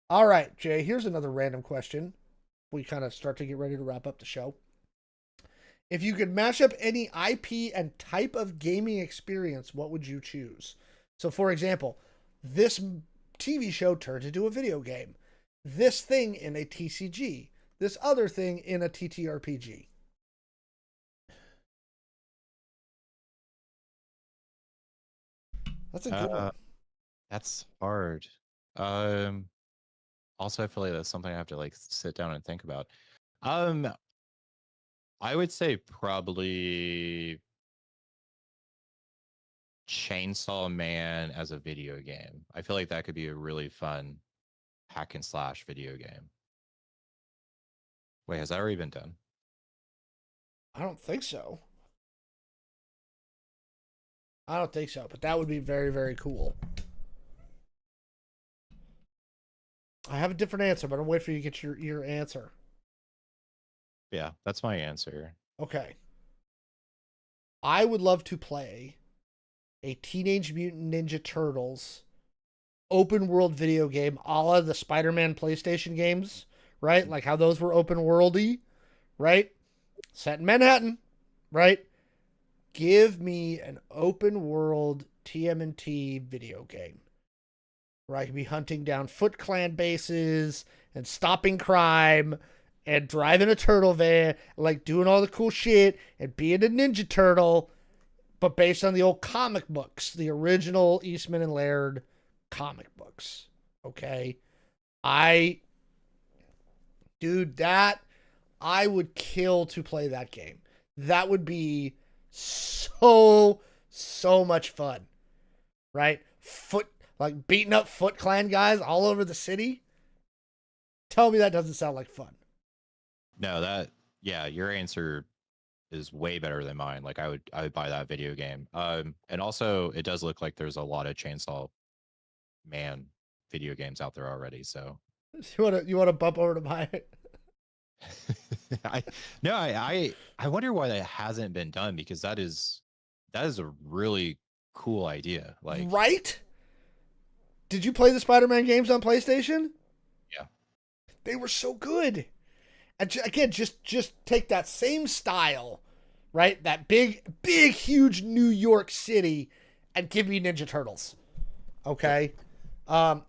All right, Jay. Here's another random question. We kind of start to get ready to wrap up the show. If you could mash up any IP and type of gaming experience, what would you choose? So, for example, this TV show turned into a video game. This thing in a TCG. This other thing in a TTRPG. That's a good one. That's hard. Um, Also, I feel like that's something I have to like sit down and think about. Um, I would say probably Chainsaw Man as a video game. I feel like that could be a really fun hack and slash video game. Wait, has that already been done? I don't think so. I don't think so, but that would be very, very cool. I have a different answer, but I'm waiting for you to get your answer. Yeah, that's my answer. Okay. I would love to play a Teenage Mutant Ninja Turtles open world video game a la the Spider-Man PlayStation games, right? Like how those were open worldy, right? Set in Manhattan, right? Give me an open world TMNT video game where I could be hunting down Foot Clan bases and stopping crime and driving a turtle van, like doing all the cool shit and being a Ninja Turtle, but based on the old comic books, the original Eastman and Laird comic books. Okay. I, dude, that I would kill to play that game. That would be so much fun, right? like beating up Foot Clan guys all over the city. Tell me that doesn't sound like fun. No, yeah, your answer is way better than mine. Like I would buy that video game. And also it does look like there's a lot of Chainsaw Man video games out there already. So You wanna bump over to buy it? I no, I wonder why that hasn't been done, because that is a really cool idea. Like, Right? Did you play the Spider-Man games on PlayStation? yeah, They were so good. And again, just take that same style, right? That big, huge New York City, and give me Ninja Turtles. Okay. And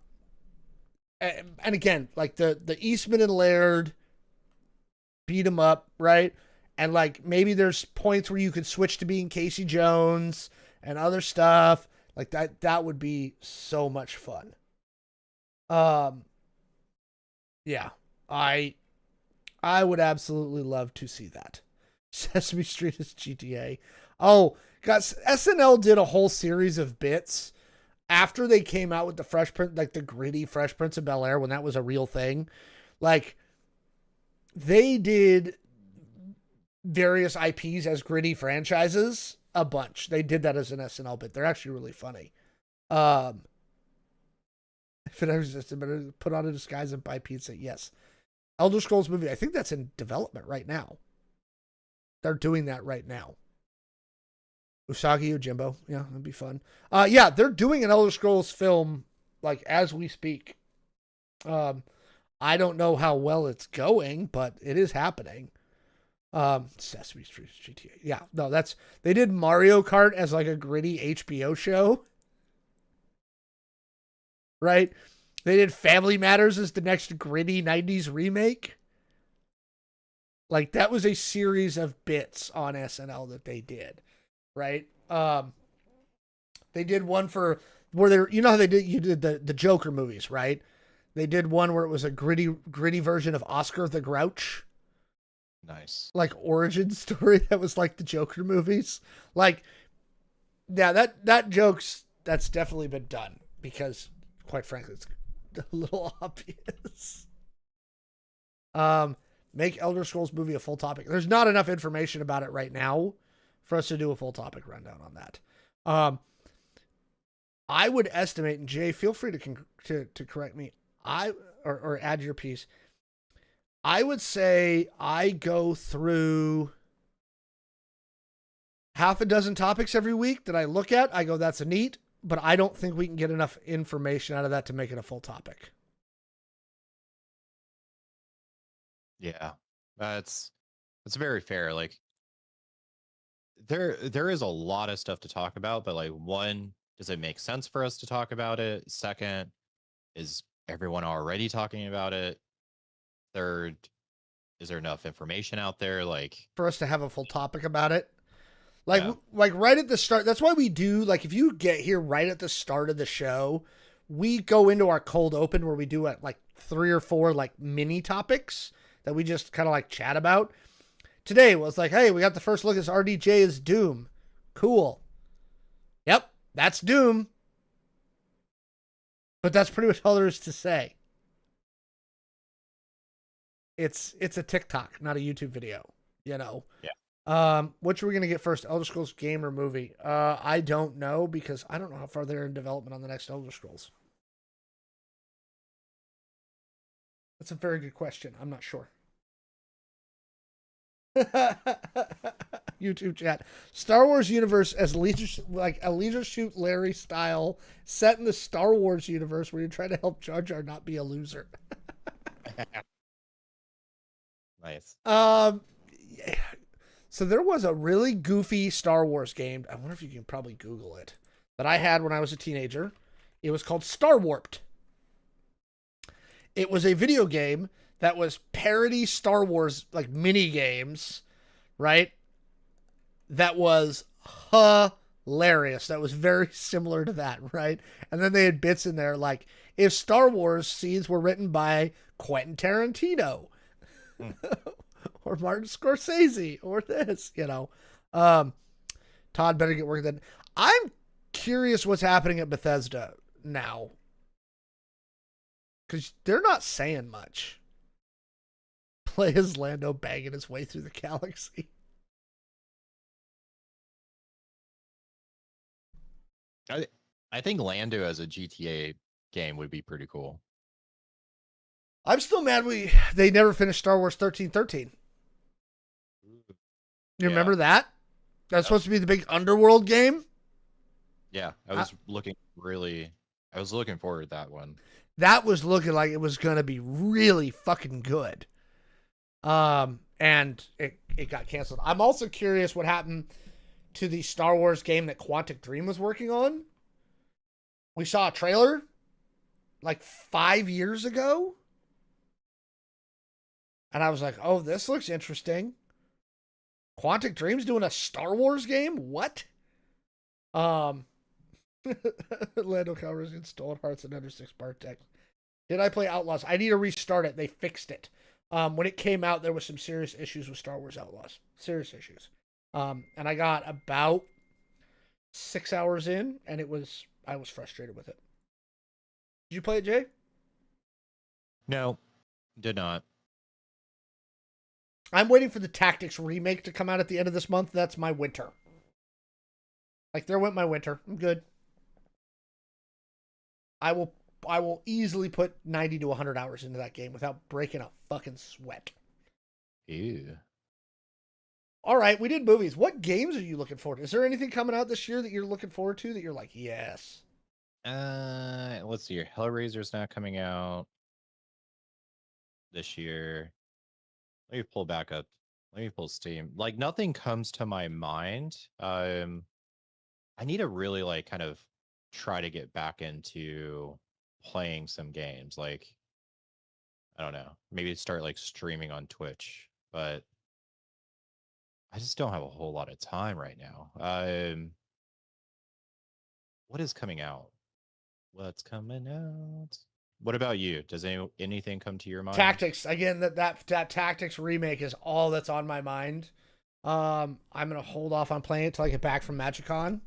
again, like the Eastman and Laird beat 'em up, right? And like maybe there's points where you could switch to being Casey Jones and other stuff like that. That would be so much fun. Yeah, I would absolutely love to see that. Sesame Street is GTA. Oh, guys, SNL did a whole series of bits after they came out with the Fresh Prince, like the gritty Fresh Prince of Bel-Air, when that was a real thing. Like, they did various IPs as gritty franchises a bunch. They did that as an SNL bit. They're actually really funny. If it ever existed, better put on a disguise and buy pizza. Yes. Elder Scrolls movie. I think that's in development right now. They're doing that right now. Usagi Yojimbo. Yeah, that'd be fun. Yeah, they're doing an Elder Scrolls film like as we speak. I don't know how well it's going, but it is happening. Sesame Street GTA. Yeah, no, they did Mario Kart as like a gritty HBO show. Right? They did Family Matters as the next gritty 90s remake. Like that was a series of bits on SNL that they did, right? They did one for where they, you know how you did the Joker movies, right? They did one where it was a gritty version of Oscar the Grouch. nice. Like origin story that was like the Joker movies. Like, yeah, that's definitely been done because, quite frankly, it's a little obvious. Make Elder Scrolls movie a full topic. There's not enough information about it right now for us to do a full topic rundown on that. I would estimate, and Jay, feel free to correct me. Or add your piece. I would say I go through half a dozen topics every week that I look at. I go, that's a neat, but I don't think we can get enough information out of that to make it a full topic. Yeah, that's very fair. Like, there is a lot of stuff to talk about, but like, one, does it make sense for us to talk about it? Second, is everyone already talking about it? Third, is there enough information out there? Like, for us to have a full topic about it. Like, yeah. like right at the start. That's why we do, like, if you get here right at the start of the show, we go into our cold open where we do like 3 or 4 like mini topics that we just kind of like chat about. Today was like, hey, we got the first look at RDJ as Doom. Cool. Yep, that's Doom. But that's pretty much all there is to say. It's a TikTok, not a YouTube video, you know. Yeah. Which are we gonna get first, Elder Scrolls game or movie? I don't know because I don't know how far they're in development on the next Elder Scrolls. That's a very good question. I'm not sure. YouTube chat. Star Wars universe as a Leisure Suit Larry style, set in the Star Wars universe where you're trying to help Jar Jar not be a loser. Nice. Yeah. So there was a really goofy Star Wars game. I wonder if you can probably Google it. That I had when I was a teenager. It was called Star Warped. It was a video game that was parody Star Wars like mini games, right? That was hilarious. That was very similar to that, right? And then they had bits in there like if Star Wars scenes were written by Quentin Tarantino or Martin Scorsese or this, you know. Todd better get working then. I'm curious what's happening at Bethesda now. Because they're not saying much. Play as Lando banging his way through the galaxy. I think Lando as a GTA game would be pretty cool. I'm still mad they never finished Star Wars 1313. You remember that? That's supposed to be the big underworld game? Yeah, I was looking forward to that one. That was looking like it was going to be really fucking good. And it got canceled. I'm also curious what happened to the Star Wars game that Quantic Dream was working on. We saw a trailer like 5 years ago. And I was like, oh, this looks interesting. Quantic Dream's doing a Star Wars game? What? Lando Calrissian Stolen Hearts and under 6-part text. Did I play Outlaws? I need to restart it. They fixed it. When it came out, there was some serious issues with Star Wars Outlaws. Serious issues. And I got about 6 hours in, and I was frustrated with it. Did you play it, Jay? No, did not. I'm waiting for the Tactics remake to come out at the end of this month. That's my winter. Like, there went my winter. I'm good. I will easily put 90 to 100 hours into that game without breaking a fucking sweat. Ew. All right, we did movies. What games are you looking forward to? Is there anything coming out this year that you're looking forward to that you're like, yes? Let's see here. Hellraiser's not coming out this year. Let me pull back up. Let me pull Steam. Like, nothing comes to my mind. I need to really like kind of try to get back into playing some games. Like, I don't know, maybe start like streaming on Twitch, but I just don't have a whole lot of time right now. What is coming out? What's coming out? What about you? Does anything come to your mind? Tactics. Again, that Tactics remake is all that's on my mind. I'm gonna hold off on playing it till I get back from MagicCon.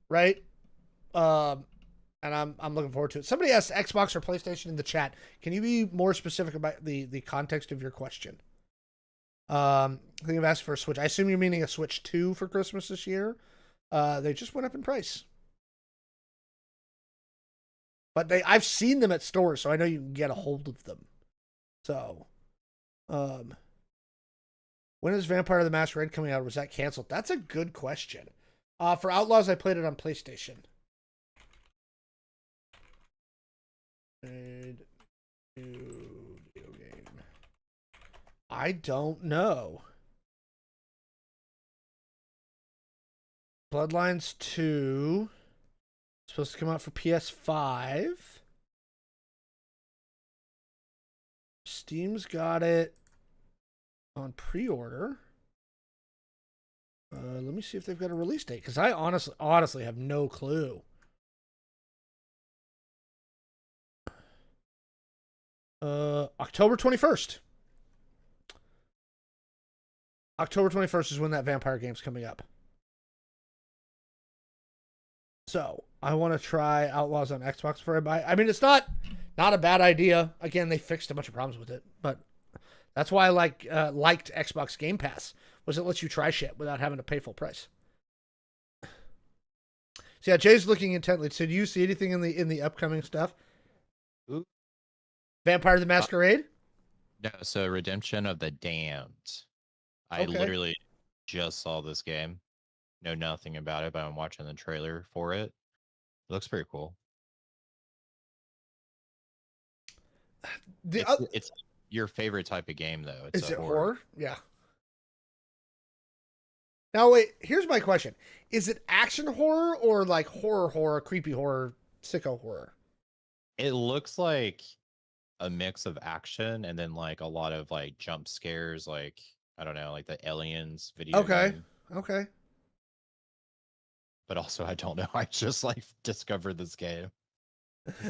Right? And I'm looking forward to it. Somebody asked Xbox or PlayStation in the chat. Can you be more specific about the context of your question? I think I've asked for a Switch. I assume you're meaning a Switch 2 for Christmas this year. They just went up in price. But I've seen them at stores, so I know you can get a hold of them. So, when is Vampire the Masquerade coming out? Or was that canceled? That's a good question. For Outlaws, I played it on PlayStation. New video game. I don't know. Bloodlines 2. Supposed to come out for PS5. Steam's got it on pre-order. Let me see if they've got a release date, because I honestly have no clue. October 21st. October 21st is when that Vampire game's coming up. So, I want to try Outlaws on Xbox before I buy it. I mean, it's not a bad idea. Again, they fixed a bunch of problems with it, but that's why I liked Xbox Game Pass, was it lets you try shit without having to pay full price. So yeah, Jay's looking intently. So do you see anything in the upcoming stuff? Ooh. Vampire the Masquerade? No, so Redemption of the Damned. I literally just saw this game. Know nothing about it, but I'm watching the trailer for it. It looks pretty cool. It's your favorite type of game, though. Is it horror? Yeah. Now, wait, here's my question. Is it action horror or like horror, creepy horror, sicko horror? It looks like a mix of action and then like a lot of like jump scares, like, I don't know, like the Aliens video game. Okay. But also, I don't know. I just like discovered this game.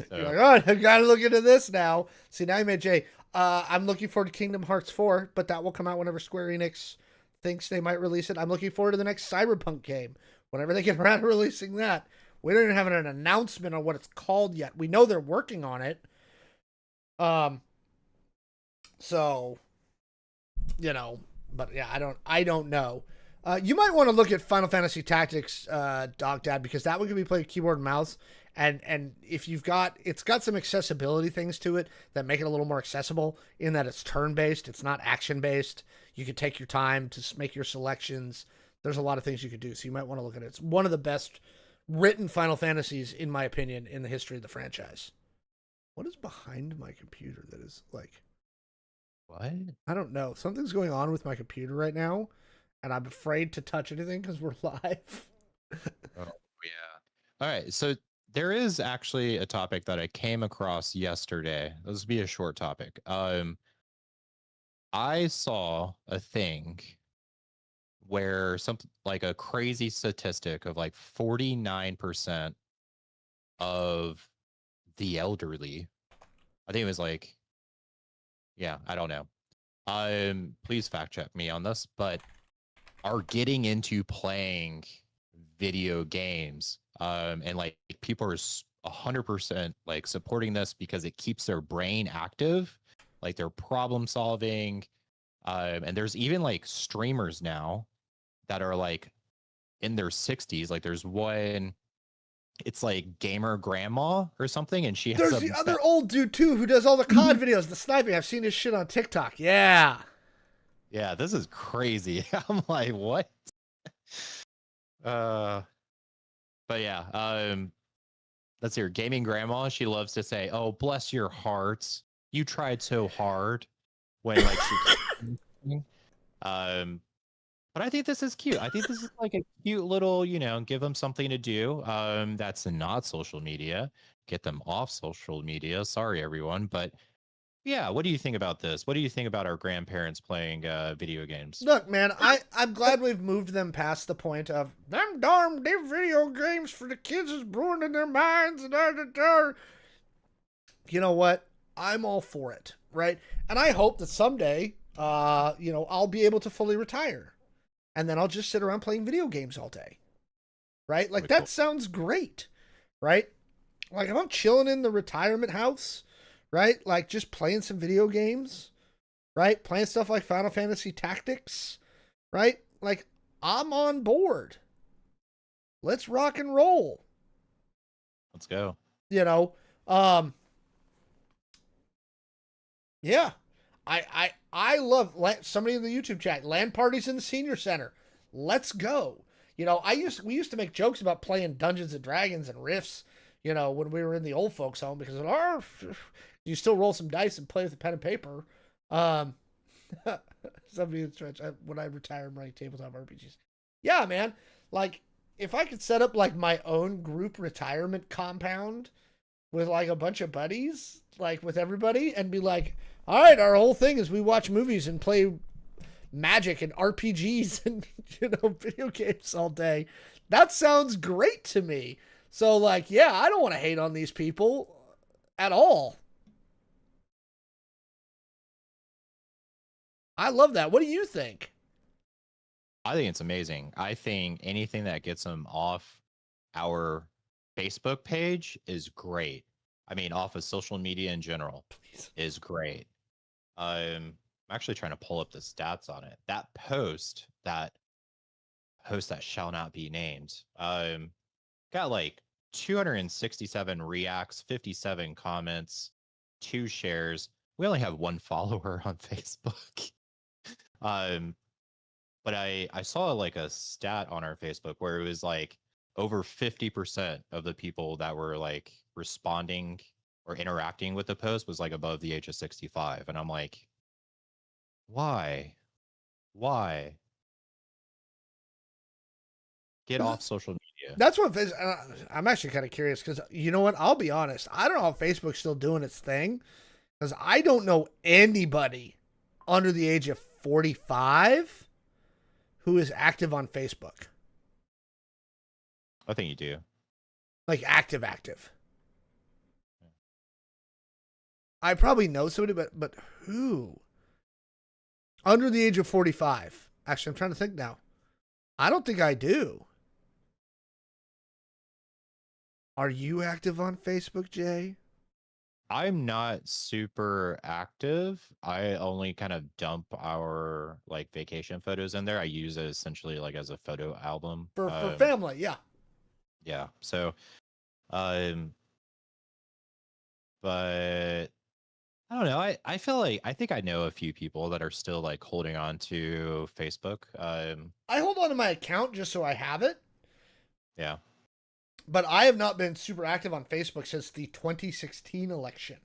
So. You're like, oh, I gotta look into this now. See, now you made Jay. I'm looking forward to Kingdom Hearts 4, but that will come out whenever Square Enix thinks they might release it. I'm looking forward to the next Cyberpunk game, whenever they get around to releasing that. We don't even have an announcement on what it's called yet. We know they're working on it. So, you know, but yeah, I don't know. You might want to look at Final Fantasy Tactics, Dog Dad, because that one can be played keyboard and mouse. And if you've got, it's got some accessibility things to it that make it a little more accessible in that it's turn based, it's not action based. You can take your time to make your selections. There's a lot of things you could do, so you might want to look at it. It's one of the best written Final Fantasies, in my opinion, in the history of the franchise. What is behind my computer that is like, What? I don't know. Something's going on with my computer right now, and I'm afraid to touch anything because we're live. Oh, yeah. All right. So there is actually a topic that I came across yesterday. This will be a short topic. I saw a thing where something like a crazy statistic of like 49% of the elderly, I think it was like, yeah, I don't know. Please fact check me on this, but are getting into playing video games. And like people are 100% like supporting this because it keeps their brain active, like they're problem solving. And there's even like streamers now that are like in their 60s. Like there's one, it's like gamer grandma or something, and she has There's a the other old dude too who does all the COD videos, the sniping. I've seen his shit on TikTok. Yeah. yeah, this is crazy. I'm like, what? Uh, but yeah, let's hear gaming grandma. She loves to say, "Oh, bless your heart, you tried so hard," when like she. um, but I think this is cute. I think this is like a cute little, give them something to do. That's not social media. Get them off social media. Sorry, everyone, but yeah, what do you think about this? What do you think about our grandparents playing video games? Look, man, I'm glad we've moved them past the point of them darn video games for the kids is brewing in their minds and you know what? I'm all for it, right? And I hope that someday, I'll be able to fully retire, and then I'll just sit around playing video games all day, right? Like Really that cool. sounds great, right? Like if I'm chilling in the retirement house, right? Like just playing some video games, right? Playing stuff like Final Fantasy Tactics, right? Like I'm on board. Let's rock and roll. Let's go. You know, um, yeah. I love somebody in the YouTube chat. LAN parties in the senior center. Let's go. We used to make jokes about playing Dungeons and Dragons and Rifts. When we were in the old folks' home because you still roll some dice and play with a pen and paper. Um, somebody in stretch when I retire, I'm running tabletop RPGs. Yeah, man. Like if I could set up like my own group retirement compound with like a bunch of buddies, like with everybody, and be like, all right, our whole thing is we watch movies and play Magic and RPGs and video games all day. That sounds great to me. So like, yeah, I don't want to hate on these people at all. I love that. What do you think? I think it's amazing. I think anything that gets them off our Facebook page is great. I mean, off of social media in general Please. is great. I'm actually trying to pull up the stats on it. That post that shall not be named, got like 267 reacts, 57 comments, 2 shares. We only have 1 follower on Facebook. um, but I saw like a stat on our Facebook where it was like over 50% of the people that were like responding or interacting with the post was like above the age of 65. And I'm like, why? Why? Get off social media. That's what I'm actually kind of curious because you know what? I'll be honest. I don't know if Facebook's still doing its thing because I don't know anybody under the age of 45 who is active on Facebook. I think you do. Like active. I probably know somebody, but who? Under the age of 45. Actually, I'm trying to think now. I don't think I do. Are you active on Facebook, Jay? I'm not super active. I only kind of dump our like vacation photos in there. I use it essentially like as a photo album. For family, yeah. Yeah. So, um, but I don't know. I feel like I think I know a few people that are still like holding on to Facebook. I hold on to my account just so I have it, Yeah. but I have not been super active on Facebook since the 2016 election.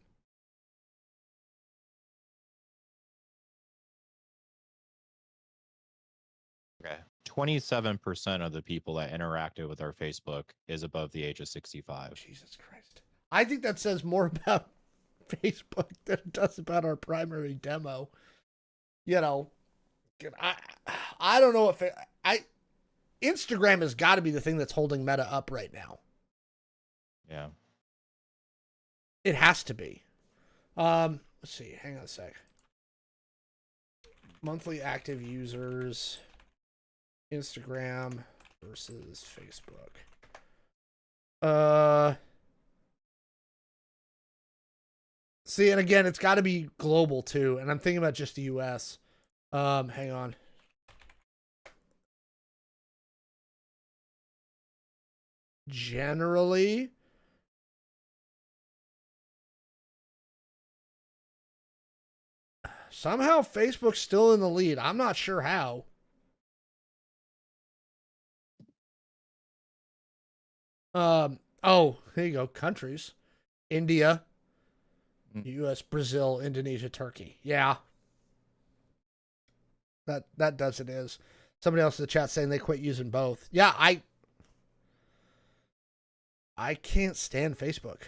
Okay. 27% of the people that interacted with our Facebook is above the age of 65. Jesus Christ. I think that says more about Facebook than it does about our primary demo. You know, I don't know if Instagram has got to be the thing that's holding Meta up right now. Yeah. It has to be. Let's see. Hang on a sec. Monthly active users, Instagram versus Facebook. See, and again, it's got to be global too, and I'm thinking about just the U.S. Hang on. Generally, somehow Facebook's still in the lead. I'm not sure how. Oh, here you go. Countries. India, US, Brazil, Indonesia, Turkey. Yeah. That does it is. Somebody else in the chat saying they quit using both. Yeah, I can't stand Facebook.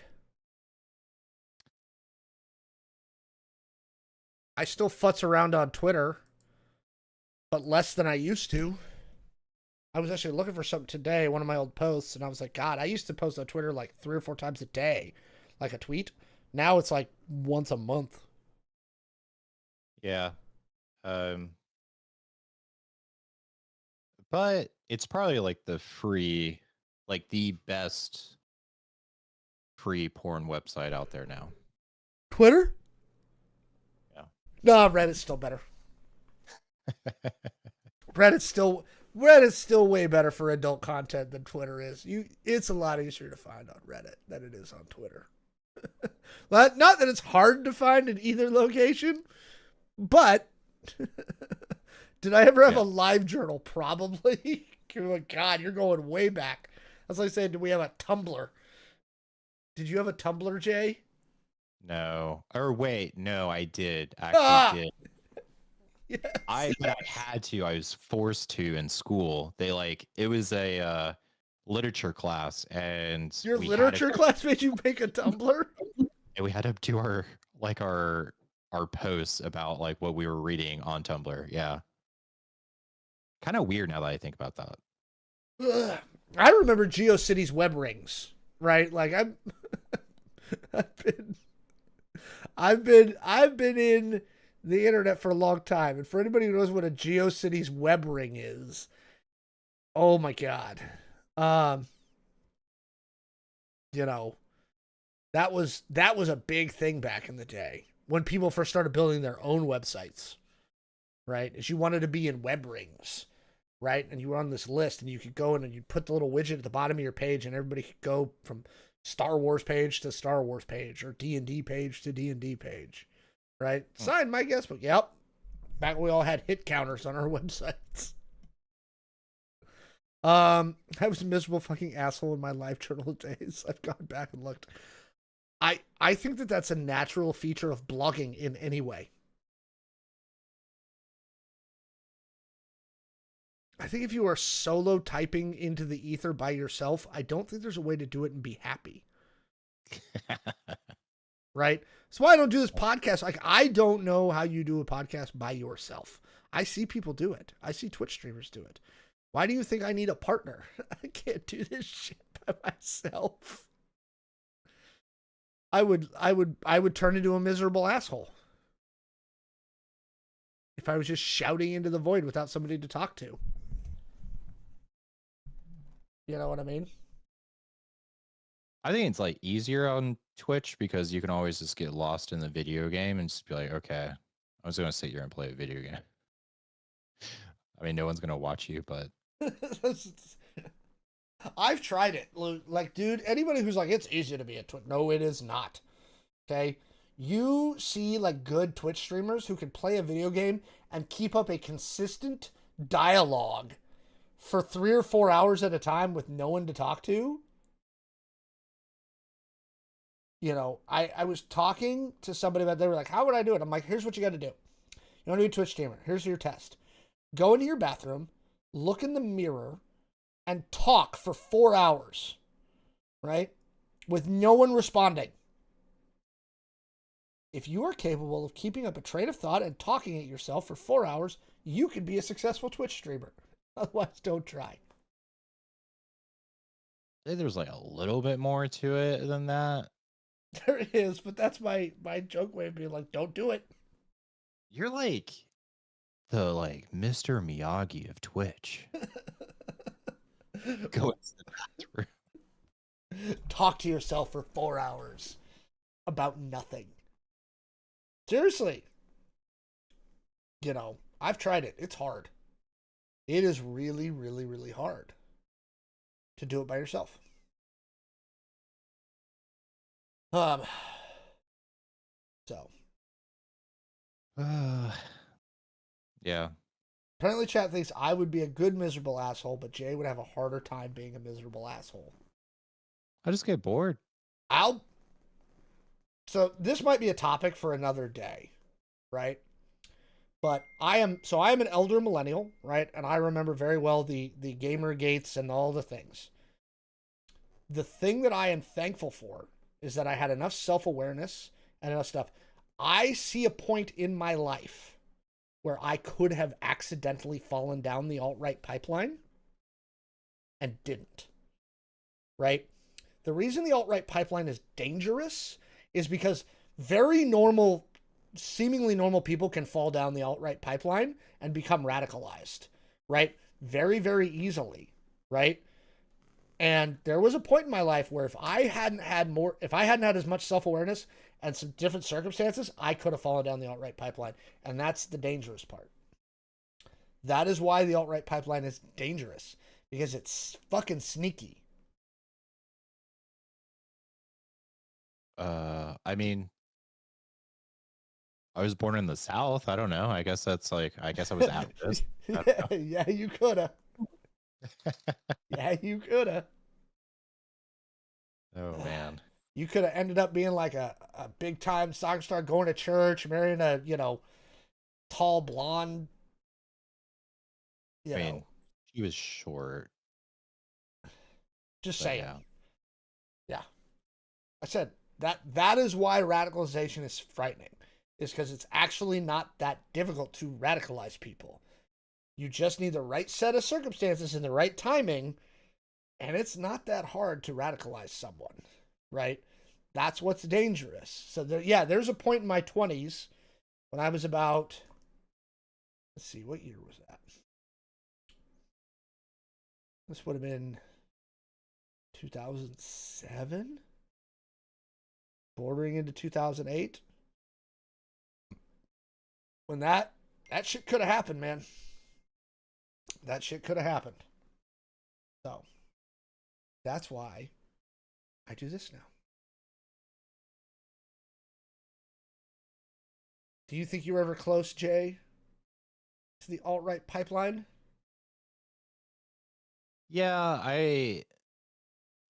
I still futz around on Twitter, but less than I used to. I was actually looking for something today, one of my old posts, and I was like, God, I used to post on Twitter like 3 or 4 times a day, like a tweet. Now it's like once a month. Yeah. But it's probably like the free, like the best free porn website out there now. Twitter? Yeah. No, Reddit's still better. Reddit's still way better for adult content than Twitter is. It's a lot easier to find on Reddit than it is on Twitter. Not that it's hard to find in either location, but did I ever have a live journal? Probably. Oh, God, you're going way back. That's like saying, did we have a Tumblr? Did you have a Tumblr, Jay? No. Or wait, no, I did. Actually did. Yes. I had to. I was forced to in school. It was a literature class, and your literature class made you make a Tumblr? And we had to do our posts about like what we were reading on Tumblr. Yeah. Kind of weird now that I think about that. Ugh. I remember GeoCities web rings, right? Like I've been in the internet for a long time, and for anybody who knows what a GeoCities web ring is, oh my God, you know, that was a big thing back in the day when people first started building their own websites, right? Is you wanted to be in web rings, right? And you were on this list, and you could go in and you'd put the little widget at the bottom of your page, and everybody could go from Star Wars page to Star Wars page, or D&D page to D&D page, right? Sign my guest book. Yep. Back when we all had hit counters on our websites. I was a miserable fucking asshole in my live journal days. I've gone back and looked. I think that that's a natural feature of blogging in any way. I think if you are solo typing into the ether by yourself, I don't think there's a way to do it and be happy. Right? That's why I don't do this podcast. Like, I don't know how you do a podcast by yourself. I see people do it. I see Twitch streamers do it. Why do you think I need a partner? I can't do this shit by myself. I would turn into a miserable asshole if I was just shouting into the void without somebody to talk to. You know what I mean? I think it's like easier on Twitch because you can always just get lost in the video game and just be like, okay, I'm just gonna sit here and play a video game. I mean, no one's gonna watch you, but I've tried it. Like, dude, anybody who's like, it's easy to be a Twitch. No, it is not. Okay. You see like good Twitch streamers who can play a video game and keep up a consistent dialogue for 3 or 4 hours at a time with no one to talk to. You know, I was talking to somebody about, they were like, how would I do it? I'm like, here's what you got to do. You want to be a Twitch streamer? Here's your test. Go into your bathroom, look in the mirror, and talk for 4 hours, right? With no one responding. If you are capable of keeping up a train of thought and talking at yourself for 4 hours, you could be a successful Twitch streamer. Otherwise, don't try. I think there's like a little bit more to it than that. There is, but that's my joke way of being like, don't do it. You're like the like Mr. Miyagi of Twitch. Go into the bathroom. Talk to yourself for 4 hours about nothing. Seriously. You know, I've tried it. It's hard. It is really, really, really hard to do it by yourself. So Yeah. apparently chat thinks I would be a good miserable asshole, but Jay would have a harder time being a miserable asshole. I just get bored. So this might be a topic for another day, right? But I am an elder millennial, right? And I remember very well the gamer gates and all the things. The thing that I am thankful for is that I had enough self-awareness and enough stuff. I see a point in my life where I could have accidentally fallen down the alt-right pipeline and didn't. Right? The reason the alt-right pipeline is dangerous is because very normal, seemingly normal people can fall down the alt-right pipeline and become radicalized, right? Very, very easily, right? And there was a point in my life where if I hadn't had as much self-awareness and some different circumstances, I could have fallen down the alt-right pipeline. And that's the dangerous part. That is why the alt-right pipeline is dangerous, because it's fucking sneaky. I mean, I was born in the South. I don't know. I guess that's like, I guess I was at risk. Yeah, you coulda. Yeah, you coulda. Oh man. You could have ended up being like a big time soccer star, going to church, marrying a, tall blonde. I mean, she was short. Just saying. Yeah. Yeah. I said that is why radicalization is frightening. Is because it's actually not that difficult to radicalize people. You just need the right set of circumstances and the right timing, and it's not that hard to radicalize someone, right? That's what's dangerous. So there's a point in my 20s when I was about, let's see, what year was that? This would have been 2007, bordering into 2008. When that shit could have happened, man. That shit could have happened. So that's why I do this now. Do you think you were ever close, Jay, to the alt-right pipeline? Yeah,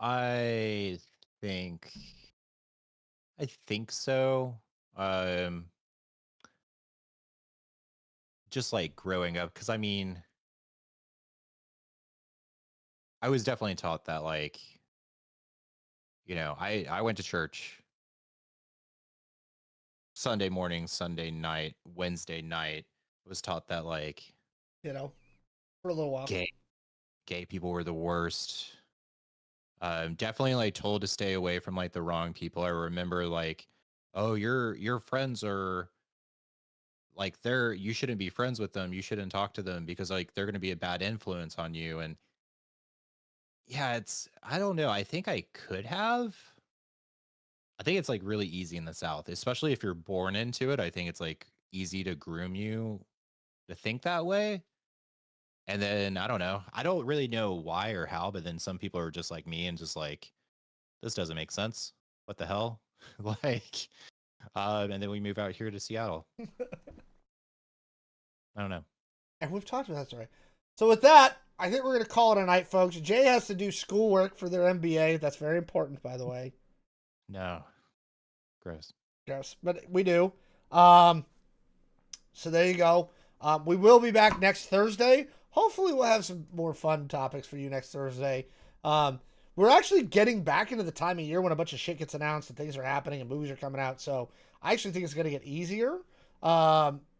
I think I think so. Just like growing up, because I mean, I was definitely taught that like, I went to church Sunday morning, Sunday night, Wednesday night. Was taught that like, For a little while. Gay people were the worst. Definitely like told to stay away from like the wrong people. I remember like, oh, your friends are like, you shouldn't be friends with them. You shouldn't talk to them because like they're going to be a bad influence on you. And yeah, I don't know. I think I could have. I think it's like really easy in the South, especially if you're born into it. I think it's like easy to groom you to think that way. And then I don't know. I don't really know why or how, but then some people are just like me and just like, this doesn't make sense. What the hell? Like, and then we move out here to Seattle. I don't know. And we've talked about that story. So with that, I think we're going to call it a night, folks. Jay has to do schoolwork for their MBA. That's very important, by the way. No. Gross. Yes, but we do. So there you go. We will be back next Thursday. Hopefully, we'll have some more fun topics for you next Thursday. We're actually getting back into the time of year when a bunch of shit gets announced and things are happening and movies are coming out. So I actually think it's going to get easier.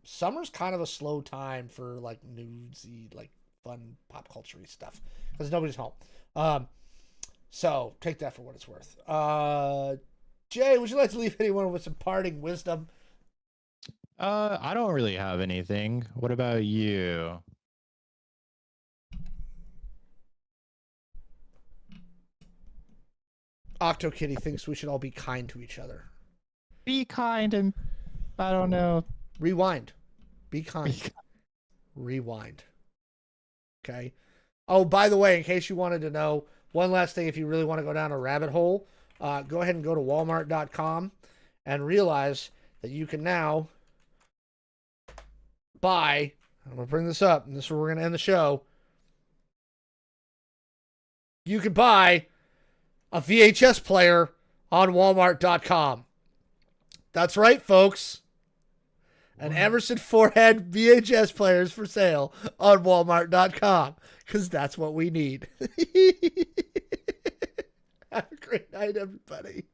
Summer's kind of a slow time for like newsy, like fun pop culture stuff because nobody's home. So take that for what it's worth. Jay, would you like to leave anyone with some parting wisdom? I don't really have anything. What about you? OctoKitty thinks we should all be kind to each other. Be kind and I don't know. Rewind. Be kind. Rewind. Okay. Oh, by the way, in case you wanted to know, one last thing, if you really want to go down a rabbit hole, go ahead and go to walmart.com and realize that you can now buy, I'm going to bring this up, and this is where we're going to end the show. You can buy a VHS player on walmart.com. That's right, folks. An Emerson Forehead VHS player is for sale on walmart.com because that's what we need. Have a great night, everybody.